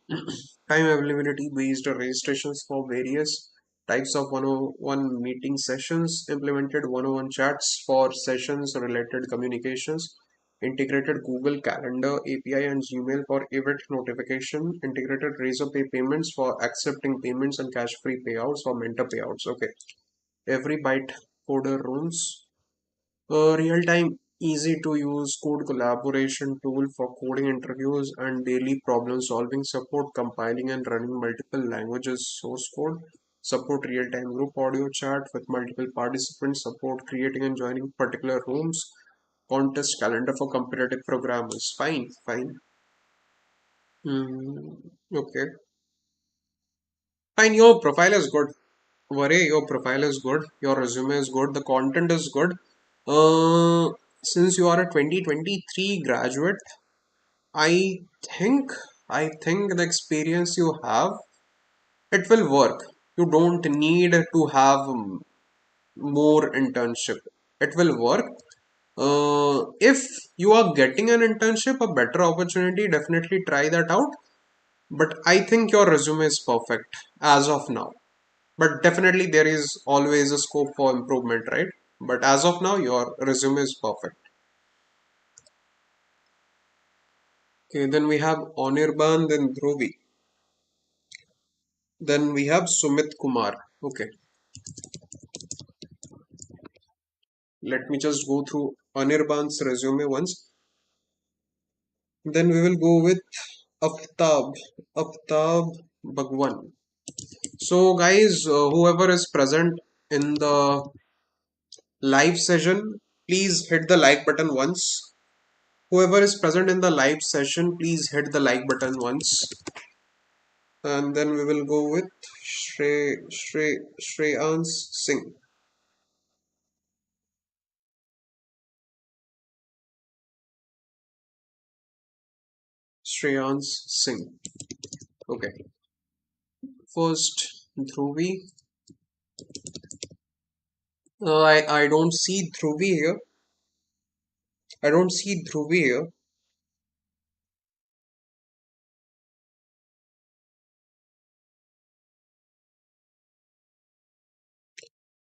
Time availability based registrations for various types of 101 meeting sessions, implemented 101 chats for sessions related communications, integrated Google Calendar API and Gmail for event notification, integrated Razorpay payments for accepting payments and cash free payouts for mentor payouts. Okay, every byte coder rooms. A real-time, easy-to-use code collaboration tool for coding interviews and daily problem-solving support, compiling and running multiple languages source code, support real-time group audio chat with multiple participants, support creating and joining particular rooms, contest calendar for competitive programmers. Fine, fine. Okay. Fine, your profile is good. Worry, your profile is good. Your resume is good. The content is good. Since you are a 2023 graduate, I think I think the experience you have, it will work. You don't need to have more internship. It will work. If you are getting an internship, a better opportunity, definitely try that out. But I think your resume is perfect as of now. But definitely there is always a scope for improvement, right? But as of now, your resume is perfect. Okay, then we have Anirban, then Dhruvi. Then we have Sumit Kumar. Okay, let me just go through Anirban's resume once. Then we will go with Aftab, Aftab Bhagwan. So, guys, whoever is present in the live session, please hit the like button once. Whoever is present in the live session, please hit the like button once. And then we will go with Shreyans Singh. Shreyans Singh. Okay. First, Dhruvi. I don't see Dhruvi here. I don't see Dhruvi here.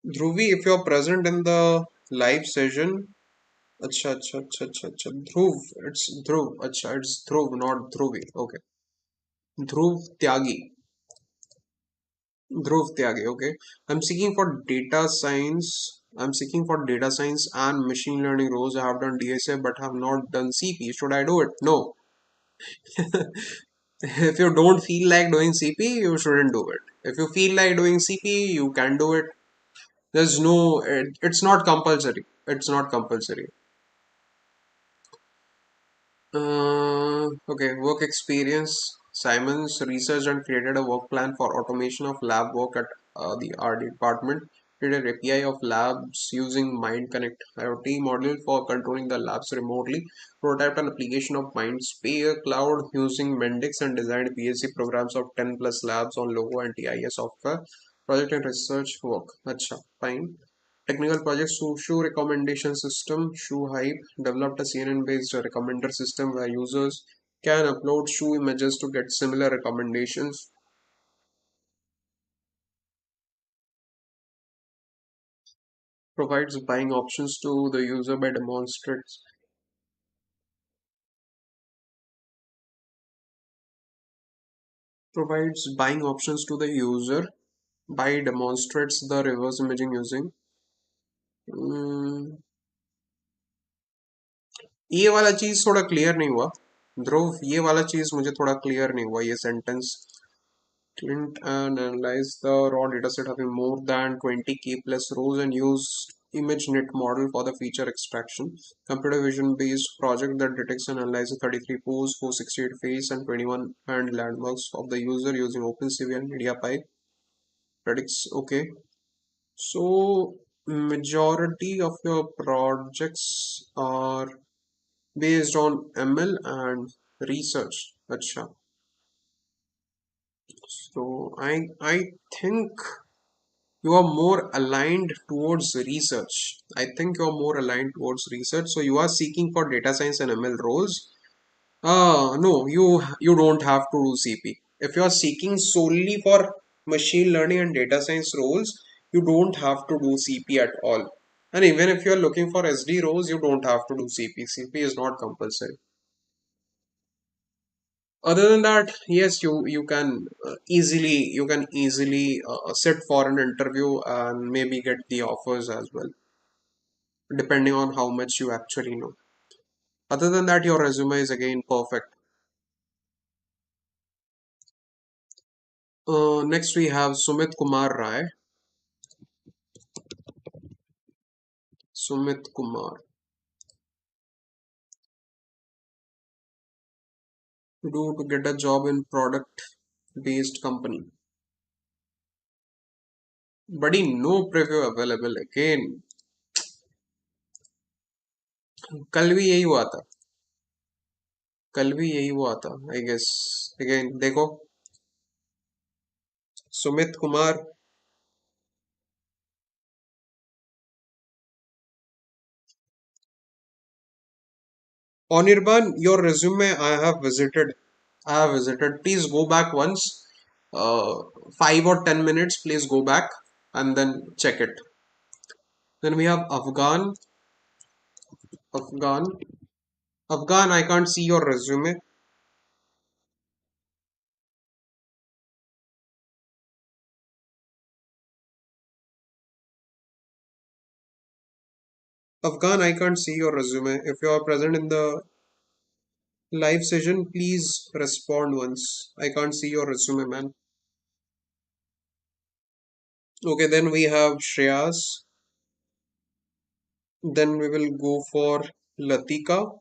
Dhruvi, if you're present in the live session, acha, acha, acha, acha, acha. Dhruv, it's Dhruv, acha, it's Dhruv, not Dhruvi. Okay. Dhruv Tyagi. Dhruv Tyagi, okay. I'm seeking for data science. I'm seeking for data science and machine learning roles. I have done DSA but have not done CP. Should I do it? No. If you don't feel like doing CP, you shouldn't do it. If you feel like doing CP, you can do it. There's no, it's not compulsory. It's not compulsory. Okay, work experience. Simons researched and created a work plan for automation of lab work at the R&D department. Created API of labs using Mind Connect IoT module for controlling the labs remotely. Prototyped an application of MindSphere Cloud using Mendix and designed PhD programs of 10 plus labs on Logo and TIA software. Project and research work. Acha, fine. Technical projects, so shoe recommendation system, Shoe Hype developed a CNN-based recommender system where users can upload shoe images to get similar recommendations. Provides buying options to the user by demonstrates provides buying options to the user by demonstrates the reverse imaging using. Hmm, ये वाला चीज थोड़ा clear नहीं हुआ ध्रुव ये वाला चीज मुझे थोड़ा क्लियर नहीं हुआ ये sentence Clint and analyzed the raw dataset having more than 20k plus rows and used ImageNet model for the feature extraction. Computer vision based project that detects and analyzes 33 pose, 468 face, and 21 hand landmarks of the user using OpenCV and MediaPy. Predicts okay. So majority of your projects are based on ML and research. Acha. So I think you are more aligned towards research. I think you are more aligned towards research. So you are seeking for data science and ML roles. No, you don't have to do CP. If you are seeking solely for machine learning and data science roles, you don't have to do CP at all. And even if you are looking for SD roles, you don't have to do CP. CP is not compulsory. Other than that, yes, you can easily sit for an interview and maybe get the offers as well, depending on how much you actually know. Other than that, your resume is again perfect. Next we have Sumit Kumar Rai. Sumit Kumar. Do to get a job in product based company. Buddy, no preview available again. कल भी यही हुआ था. कल भी यही हुआ था. I guess. Again, देखो. Sumit Kumar. Anirban, your resume I have visited. Please go back once. 5 or 10 minutes. Please go back and then check it. Then we have Afghan. Afghan. Afghan, I can't see your resume. Afghan, I can't see your resume. If you are present in the live session, please respond once. I can't see your resume, man. Okay, then we have Shreyas. Then we will go for Latika.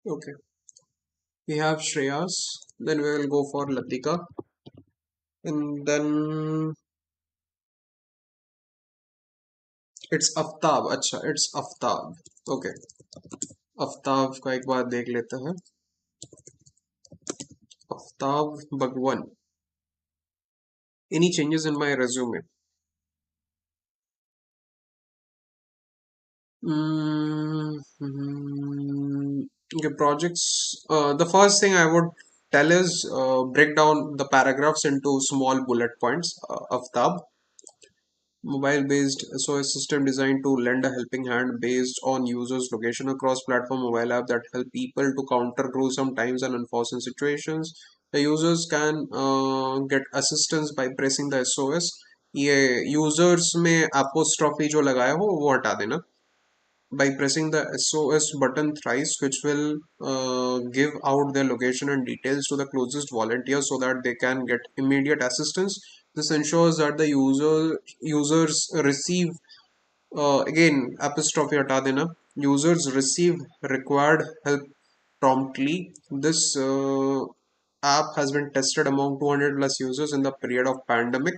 Okay, we have Shreyas. Then we will go for Latika. And then it's Aftab. अच्छा, it's Aftab. Okay, Aftab का एक बार देख लेते हैं. Aftab Bhagwan. Any changes in my resume? Okay, projects. The first thing I would tell is break down the paragraphs into small bullet points. Aftab, mobile-based SOS system designed to lend a helping hand based on users' location across platform mobile app that help people to counter gruesome times and unforeseen situations. The users can get assistance by pressing the SOS. ये users में apostrophe जो लगाया हो वो हटा देना. By pressing the SOS button thrice, which will give out their location and details to the closest volunteer so that they can get immediate assistance. This ensures that the users receive again apostrophe हटा देना. Users receive required help promptly. This app has been tested among 200 plus users in the period of pandemic.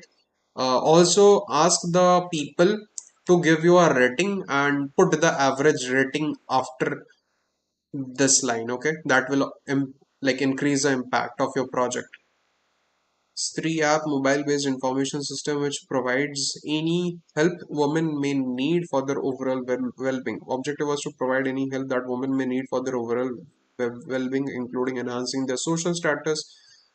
Also ask the people to give you a rating and put the average rating after this line. Okay, that will like increase the impact of your project. Stree app mobile-based information system which provides any help women may need for their overall well-being. Objective was to provide any help that women may need for their overall well-being, including enhancing their social status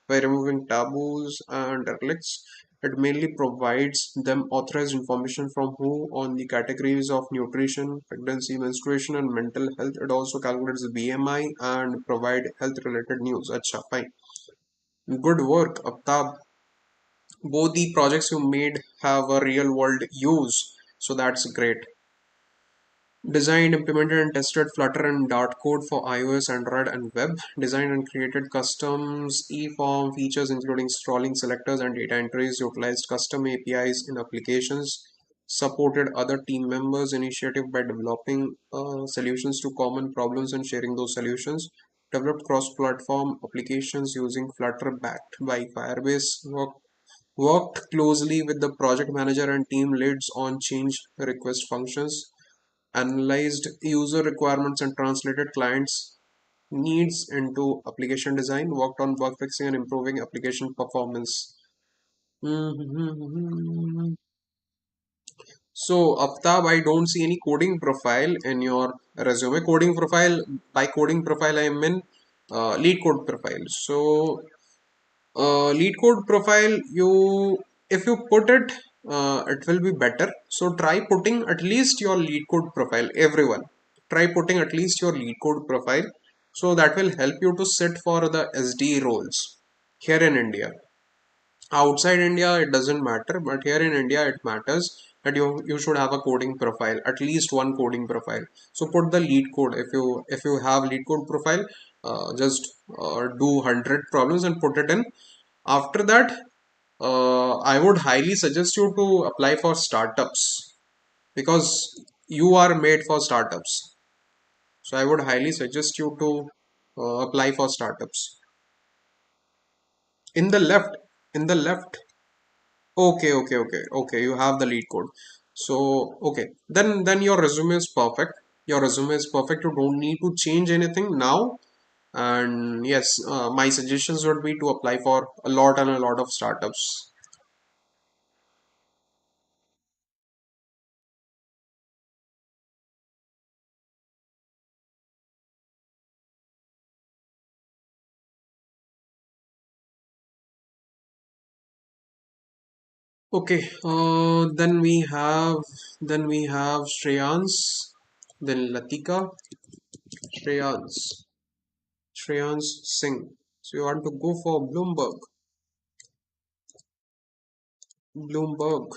by removing taboos and derelics. It mainly provides them authorized information from who on the categories of nutrition, pregnancy, menstruation, and mental health. It also calculates the BMI and provide health-related news. Acha, fine. Good work, Aptab. Both the projects you made have a real world use, so that's great. Designed, implemented, and tested Flutter and Dart code for iOS, Android, and web. Designed and created customs e-form features including scrolling selectors and data entries. Utilized custom APIs in applications. Supported other team members' initiative by developing solutions to common problems and sharing those solutions. Developed cross-platform applications using Flutter backed by Firebase. Worked closely with the project manager and team leads on change request functions, analyzed user requirements and translated clients' needs into application design, worked on bug fixing and improving application performance. Mhm. So, Aftab, I don't see any coding profile in your resume. Coding profile, by coding profile, I mean lead code profile. So, lead code profile, you if you put it, it will be better. So try putting at least your lead code profile. Everyone, try putting at least your lead code profile. So that will help you to sit for the SD roles here in India. Outside India it doesn't matter, but here in India it matters that you should have a coding profile, at least one coding profile. So put the lead code. If you have lead code profile, just do 100 problems and put it in. After that, I would highly suggest you to apply for startups because you are made for startups. So I would highly suggest you to apply for startups. In the left, in the left. Okay, okay, okay, okay. You have the lead code. So, okay. Then your resume is perfect. Your resume is perfect. You don't need to change anything now. And yes, my suggestions would be to apply for a lot and a lot of startups. Okay. Then we have Shreyans, then Latika, Shreyans, Shreyans Singh. So you want to go for Bloomberg, Bloomberg.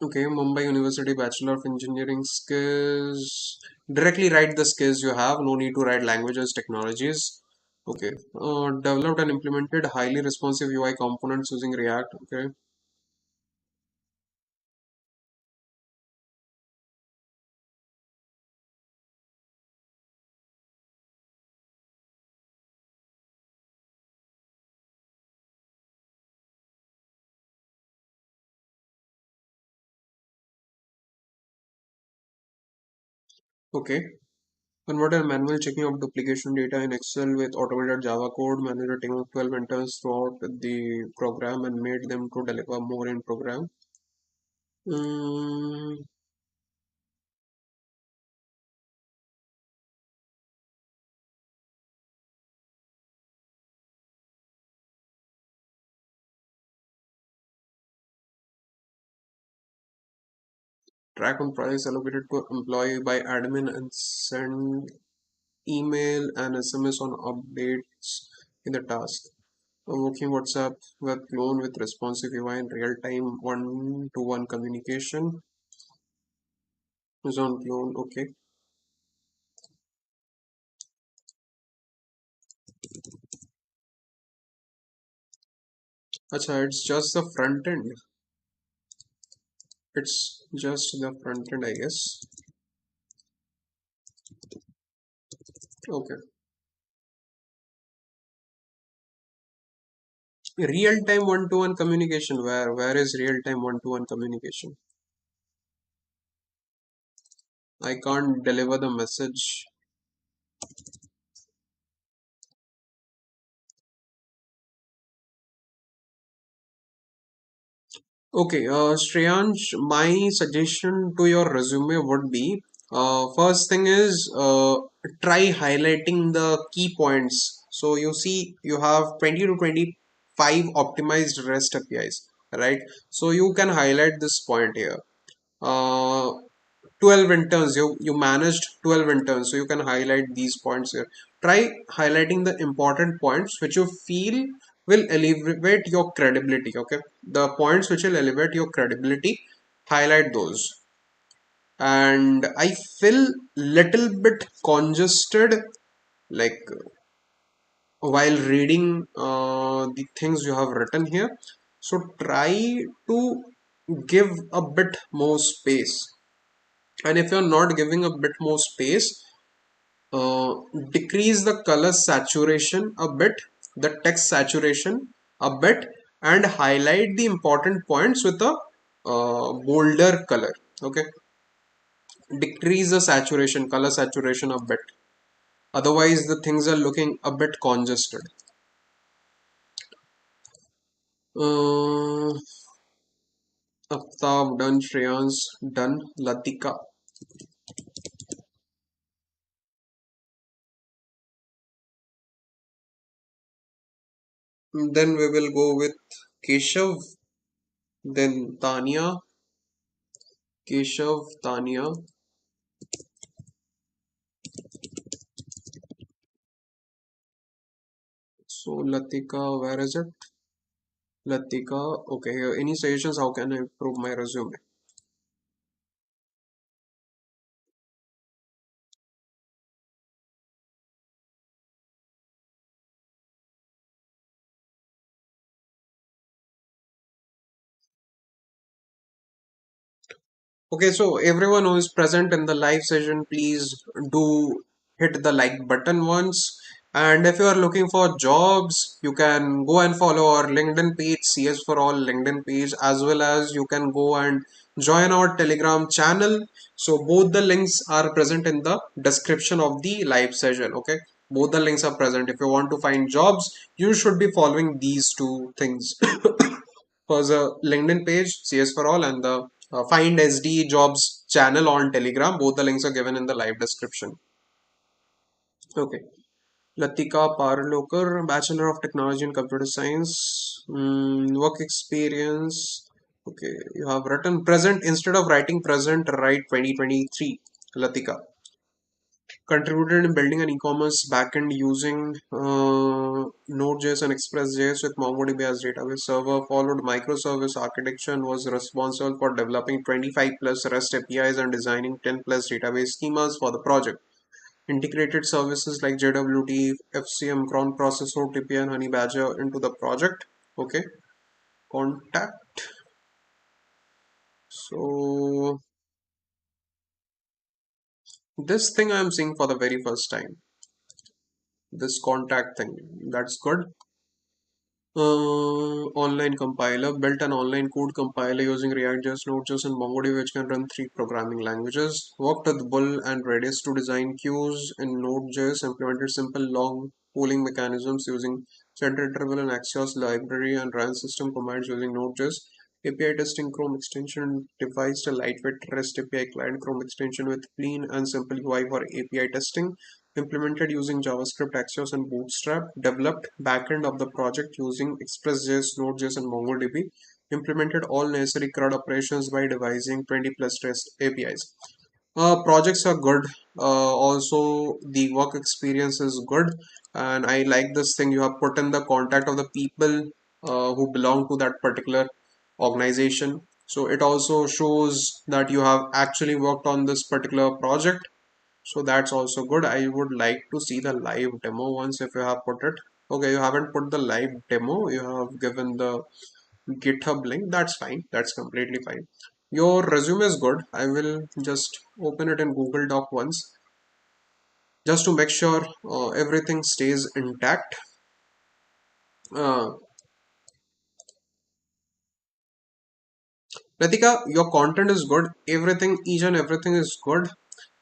Okay, Mumbai University Bachelor of Engineering skills. Directly write the skills you have. No need to write languages, technologies. Okay. Developed and implemented highly responsive UI components using React. Okay. Okay. Converted manual checking of duplication data in Excel with automated Java code. Managed a team of 12 interns throughout the program and made them to deliver more in program. Mm, track on projects allocated to employee by admin and send email and SMS on updates in the task. Working WhatsApp web clone with responsive UI and real-time one-to-one communication is on clone. Okay. Acha, it's just the front end. It's just the front end, I guess. Okay. Real-time one-to-one communication. Where is real-time one-to-one communication? I can't deliver the message. Okay, Shreyansh, my suggestion to your resume would be first thing is try highlighting the key points. So you see, you have 20 to 25 optimized REST APIs, right? So you can highlight this point here. Uh, 12 interns, you managed 12 interns, so you can highlight these points here. Try highlighting the important points which you feel will elevate your credibility. Okay, the points which will elevate your credibility, highlight those. And I feel little bit congested, like while reading the things you have written here, so try to give a bit more space. And if you're not giving a bit more space, uh, decrease the color saturation a bit, the text saturation a bit, and highlight the important points with a bolder color. Okay, decrease the saturation, color saturation a bit. Otherwise, the things are looking a bit congested. Uh, Aftab done, Shreyans done, Latika. Then we will go with Keshav, then Tanya, Keshav, Tanya. So Latika, where is it? Latika, okay. Any suggestions? How can I improve my resume? Okay, so everyone who is present in the live session, please do hit the like button once. And if you are looking for jobs, you can go and follow our LinkedIn page, CS for All LinkedIn page, as well as you can go and join our Telegram channel. So both the links are present in the description of the live session. Okay, both the links are present. If you want to find jobs, you should be following these two things. For the LinkedIn page, CS for All, and the Find SD Jobs channel on Telegram. Both the links are given in the live description. Okay. Latika Parlokar, Bachelor of Technology in Computer Science. Work experience. Okay, you have written present. Instead of writing present, write 2023. Latika. Contributed in building an e-commerce backend using Node.js and Express.js with MongoDB as database server, followed microservice architecture and was responsible for developing 25 plus REST APIs and designing 10 plus database schemas for the project. Integrated services like JWT, FCM, Cron Process, OTP, and Honey Badger into the project. Okay, contact. So this thing I am seeing for the very first time. This contact thing. That's good. Online compiler built an online code compiler using React.js, Node.js, and MongoDB, which can run three programming languages. Worked with Bull and Redis to design queues in Node.js. Implemented simple long pooling mechanisms using set interval and Axios library, and ran system commands using Node.js. API testing Chrome extension, devised a lightweight REST API client Chrome extension with clean and simple UI for API testing, implemented using JavaScript, Axios, and Bootstrap, developed backend of the project using Express.js, Node.js, and MongoDB, implemented all necessary CRUD operations by devising 20 plus test APIs. Projects are good. Also, the work experience is good, and I like this thing. You have put in the contact of the people who belong to that particular organization. So it also shows that you have actually worked on this particular project. So that's also good. I would like to see the live demo once if you have put it. Okay, you haven't put the live demo. You have given the GitHub link. That's fine. That's completely fine. Your resume is good. I will just open it in Google Doc once just to make sure everything stays intact. Uh, Pratika, your content is good. Everything, each and everything is good.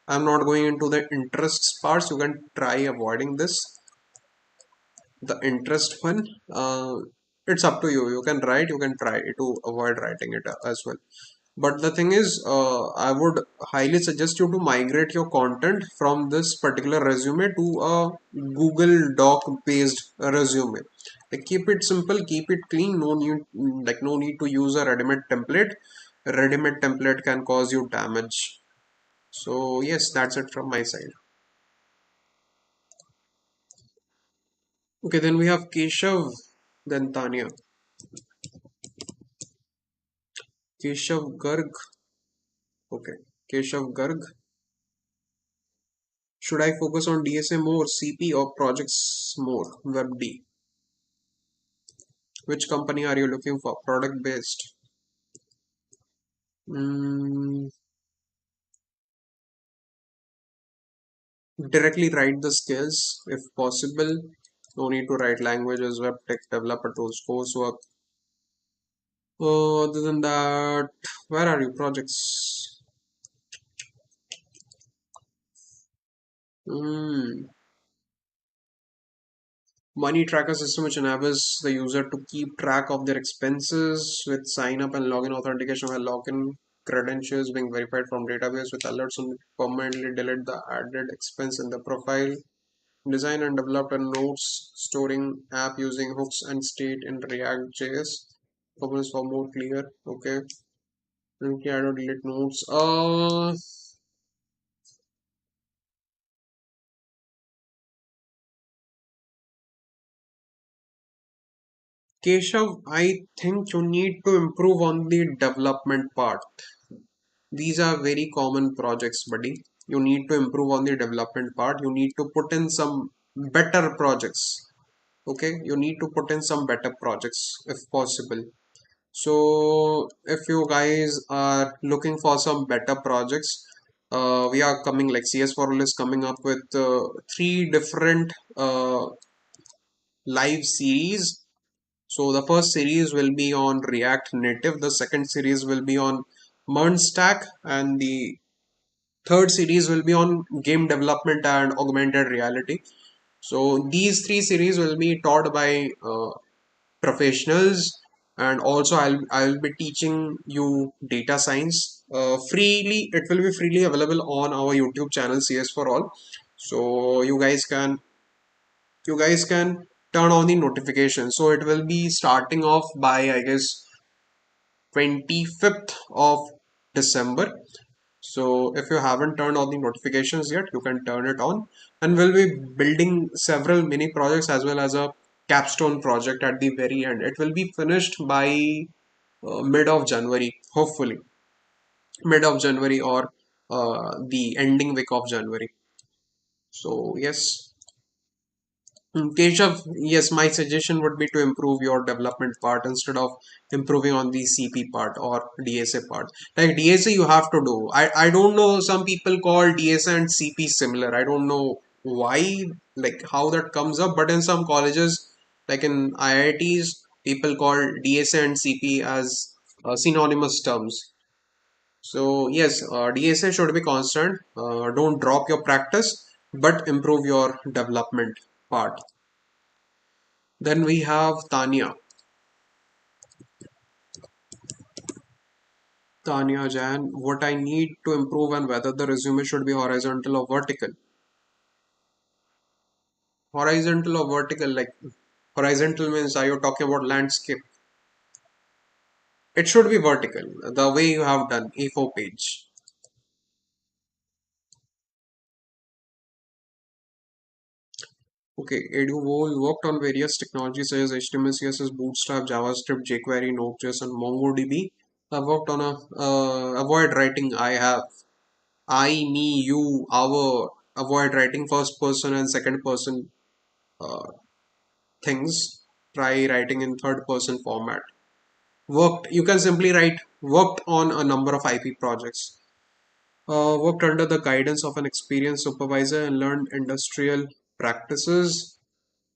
I'm not going into the interests parts. You can try avoiding this. The interest one, it's up to you. You can write, you can try to avoid writing it as well. But the thing is, I would highly suggest you to migrate your content from this particular resume to a Google Doc based resume. Like keep it simple, keep it clean. No need to use a ready-made template. A ready-made template can cause you damage. So yes, that's it from my side. Okay, then we have Keshav, then Tanya. Keshav Garg. Okay, Keshav Garg. Should I focus on DSA more, CP, or projects more? WebD. Which company are you looking for? Product based. Mm, Directly write the skills if possible. No need to write languages, web tech, developer tools, coursework. Other than that, where are your projects? Mm, Money tracker system which enables the user to keep track of their expenses with sign up and login authentication while login credentials being verified from database with alerts and permanently delete the added expense in the profile. Design and developed a notes storing app using hooks and state in React JS. Purpose for more clear. Okay. Okay, I don't delete notes. Keshav, I think you need to improve on the development part. These are very common projects, buddy. You need to improve on the development part. You need to put in some better projects. Okay, you need to put in some better projects if possible. So, if you guys are looking for some better projects, we are coming like CS4L is coming up with three different live series. So, the first series will be on React Native, the second series will be on MERN Stack, and the third series will be on game development and augmented reality. So these three series will be taught by professionals, and also I'll be teaching you data science freely. It will be freely available on our YouTube channel CS for all. So you guys can turn on the notification. So it will be starting off by I guess 25th of December. So if you haven't turned on the notifications yet, you can turn it on. And we'll be building several mini projects as well as a capstone project at the very end. It will be finished by mid of January, hopefully. Mid of January or the ending week of January. So yes, Keshav, yes, my suggestion would be to improve your development part instead of improving on the CP part or DSA part. Like DSA, you have to do. I don't know. Some people call DSA and CP similar. I don't know why, like how that comes up. But in some colleges, like in IITs, people call DSA and CP as synonymous terms. So yes, DSA should be constant. Don't drop your practice, but improve your development part. Then we have Tanya. Tanya Jan, what I need to improve and whether the resume should be horizontal or vertical. Horizontal or vertical, like horizontal means are you talking about landscape? It should be vertical, the way you have done A4 page. Okay, Edu worked on various technologies such as HTML, CSS, Bootstrap, JavaScript, jQuery, Node.js, and MongoDB. I worked on a avoid writing I have. I, me, you, our. Avoid writing first person and second person uh, things. Try writing in third person format. Worked, you can simply write worked on a number of IP projects. Worked under the guidance of an experienced supervisor and learned industrial practices.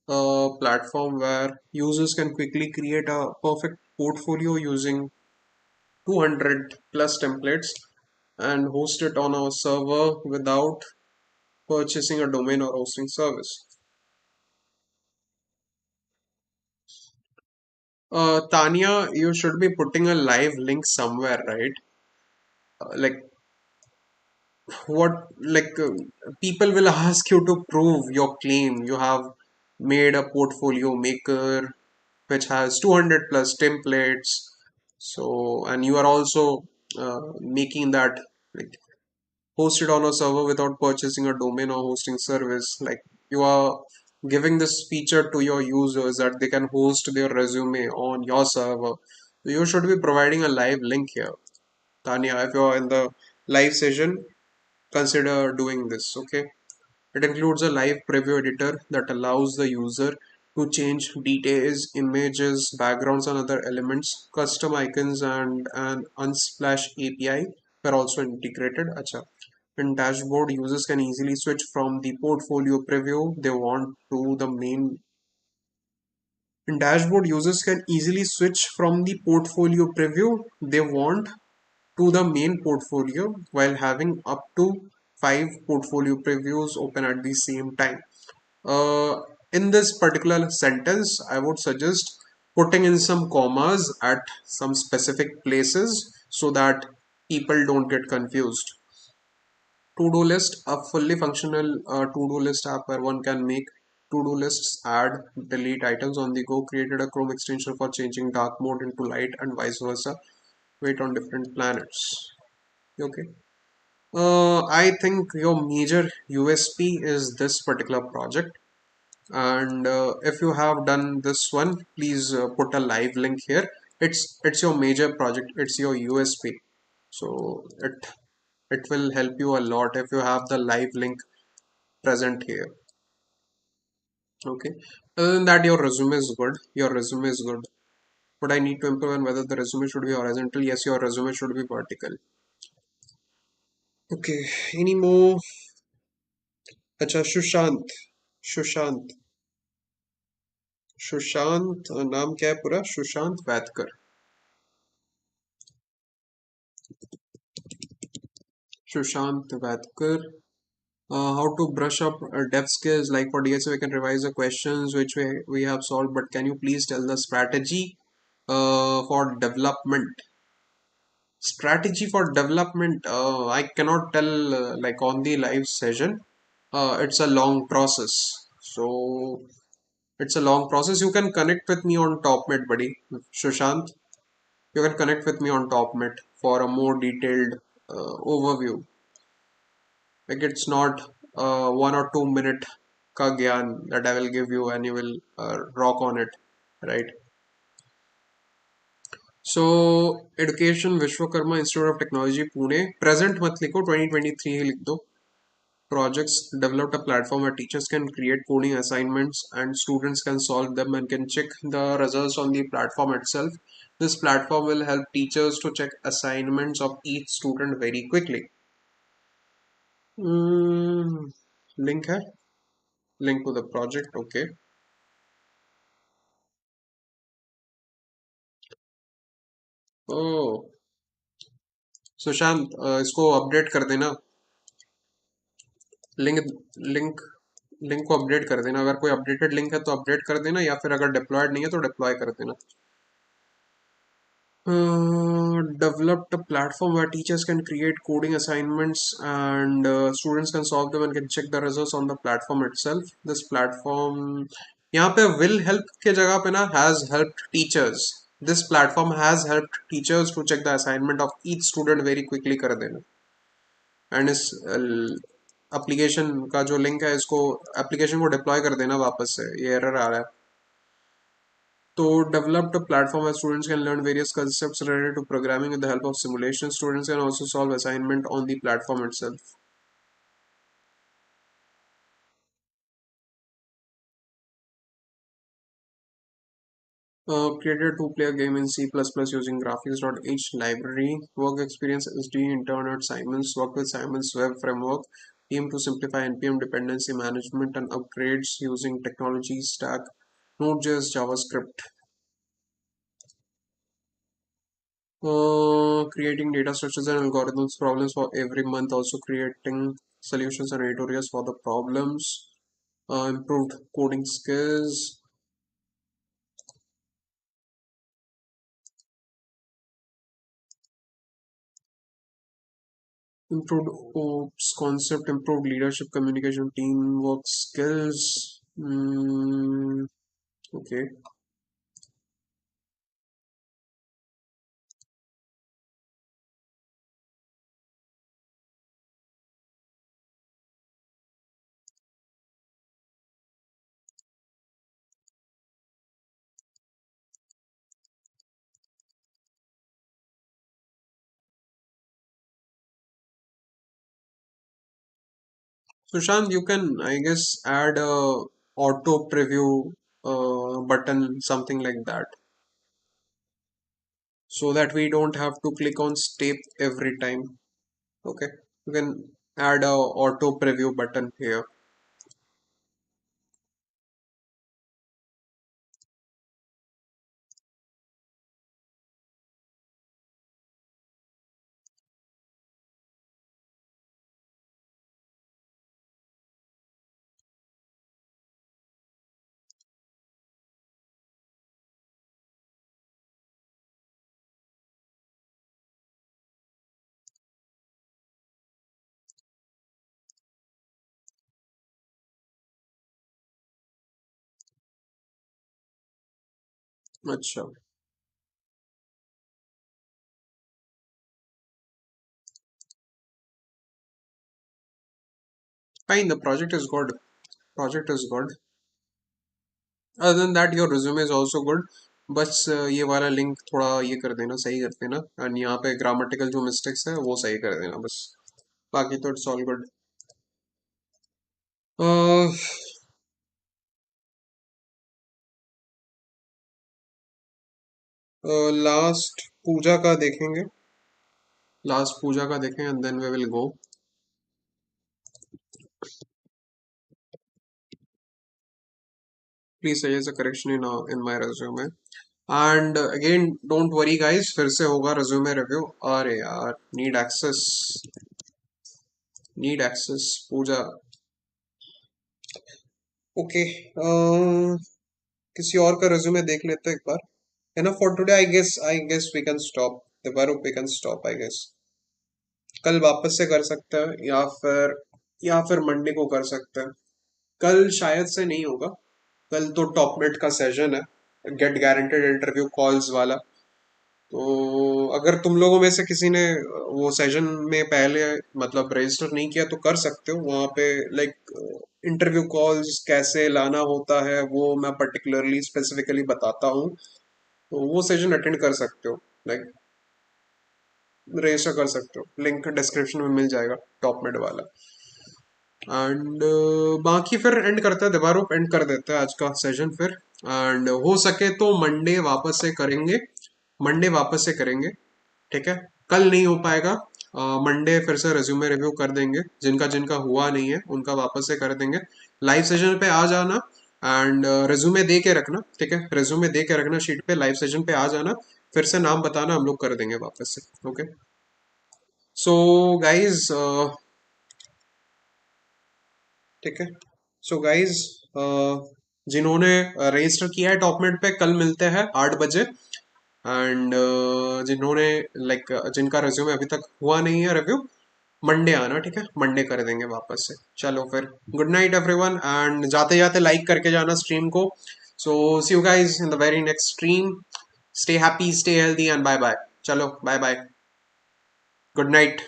A platform where users can quickly create a perfect portfolio using 200 plus templates and host it on our server without purchasing a domain or hosting service. Tanya, you should be putting a live link somewhere, right? Like what, like people will ask you to prove your claim. You have made a portfolio maker which has 200 plus templates. So, and you are also making that like hosted on a server without purchasing a domain or hosting service. Like you are giving this feature to your users that they can host their resume on your server. So you should be providing a live link here. Tanya, if you're in the live session, consider doing this, okay? It includes a live preview editor that allows the user to change details, images, backgrounds, and other elements. Custom icons and an Unsplash API were also integrated. Acha. In dashboard, users can easily switch from the portfolio preview they want to the main. In dashboard, users can easily switch from the portfolio preview they want to the main portfolio while having up to 5 portfolio previews open at the same time. Uh, in this particular sentence, I would suggest putting in some commas at some specific places so that people don't get confused. To-do list, a fully functional to-do list app where one can make to-do lists, add, delete items on the go, created a Chrome extension for changing dark mode into light and vice versa. Wait on different planets. Okay. I think your major USP is this particular project. And if you have done this one, please put a live link here. It's your major project. It's your USP. So it will help you a lot if you have the live link present here. Okay. Other than that, your resume is good. Your resume is good. But I need to improve on whether the resume should be horizontal. Yes, your resume should be vertical. Okay. Any more? अच्छा सुशांत सुशांत सुशांत नाम क्या है पूरा Sushant वैदकर Sushant वैदकर how to brush up dev skills like for DSA we can revise the questions which we have solved but can you please tell the for development strategy for development I cannot tell like on the live session it's a long process so it's a long process you can connect with me on topmate buddy Sushant you can connect with me on topmate for a more detailed overview like it's not 1 or 2 minute ka gyan that I will give you and you will rock on it right so education Vishwakarma Institute of Technology Pune present mat likho 2023 ही लिख दो projects developed a platform where teachers can create coding assignments and students can solve them and can check the results on the platform itself this platform will help teachers to check assignments of each student very quickly Hmm, link है link to the project okay oh Sushant इसको update कर देना link link link को update कर देना अगर कोई updated link है तो अपडेट कर देना या फिर अगर डिप्लॉयड नहीं है तो डिप्लॉय कर देना developed a platform where teachers can create coding assignments and students can solve them and can check the results on the platform itself. This platform यहाँ पे will help के जगह पे ना has helped teachers. This platform has helped teachers to check the assignment of each student very quickly कर देना. And इस application का जो लिंक है इसको एप्लीकेशन को डिप्लॉय कर देना वापस से, ये एरर आ रहा है. तो developed a platform where students can learn various concepts related to programming with the help of simulation. Students can also solve assignment on the platform itself. Created a two-player game in C++ using graphics.h library. Work experience SD intern at Siemens. Work with Siemens Web Framework team to simplify NPM dependency management and upgrades using technology stack Node.js JavaScript. Creating data structures and algorithms problems for every month. Also creating solutions and tutorials for the problems. Improved coding skills. Improved ops concept, improved leadership, communication, teamwork skills. Okay. Sushant, you can, I guess, add a auto preview button, something like that, so that we don't have to click on step every time. Okay. You can add a auto preview button here. अच्छा. Fine, the project is good. Project is good. Other than that, your resume is also good. बस ये वाला link थोड़ा ये कर देना, सही कर देना, एंड यहाँ पे ग्रामेटिकल जो मिस्टेक्स है वो सही कर देना बस. बाकी तो it's all good. Last Pooja का देखेंगे. लास्ट पूजा का देखें and then we will go. Please suggest a correction in my resume. And again don't worry guys, फिर से होगा resume रिव्यू. अरे यार, नीड एक्सेस पूजा. ओके. किसी और का resume देख लेते हैं एक बार. enough for today, I guess we can stop. Debarup, we can stop, I guess. कल वापस से कर सकते हैं, या फिर मंडे को कर सकते हैं. कल शायद से नहीं होगा. कल तो टॉपमेट का सेशन है, गेट गारंटेड इंटरव्यू कॉल्स वाला. तो अगर तुम लोगों में से किसी ने वो सेशन में पहले मतलब रजिस्टर नहीं किया तो कर सकते हो. वहाँ पे लाइक इंटरव्यू कॉल्स कैसे लाना होता है वो मैं पर्टिकुलरली स्पेसिफिकली बताता हूँ. तो वो सेशन अटेंड कर सकते हो. लाइक रजिस्टर कर सकते हो, लिंक डिस्क्रिप्शन में मिल जाएगा टॉपमेट वाला. एंड बाकी फिर एंड करते हैं, दोबारा एंड कर देते हैं आज का सेशन फिर. एंड हो सके तो मंडे वापस से करेंगे. ठीक है. कल नहीं हो पाएगा. मंडे फिर से रिज्यूमे रिव्यू कर देंगे, जिनका जिनका हुआ नहीं है उनका वापस से कर देंगे. लाइव सेशन पे आ जाना एंड रिज्यूमे दे के रखना. ठीक है, रिज्यूमे दे के रखना शीट पे. लाइव सेशन पे आ जाना, फिर से नाम बताना, हम लोग कर देंगे वापस से. ओके. सो गाइज, ठीक है. सो गाइज, जिन्होंने रजिस्टर किया है टॉपमेट पे, कल मिलते हैं 8 बजे. एंड जिन्होंने लाइक जिनका रिज्यूमे अभी तक हुआ नहीं है रिव्यू, मंडे आना. ठीक है, मंडे कर देंगे वापस से. चलो फिर, गुड नाइट एवरीवन. एंड जाते जाते लाइक करके जाना स्ट्रीम को. So see you guys in the very next stream. Stay happy, stay healthy, and bye bye. Chalo, bye bye. Good night.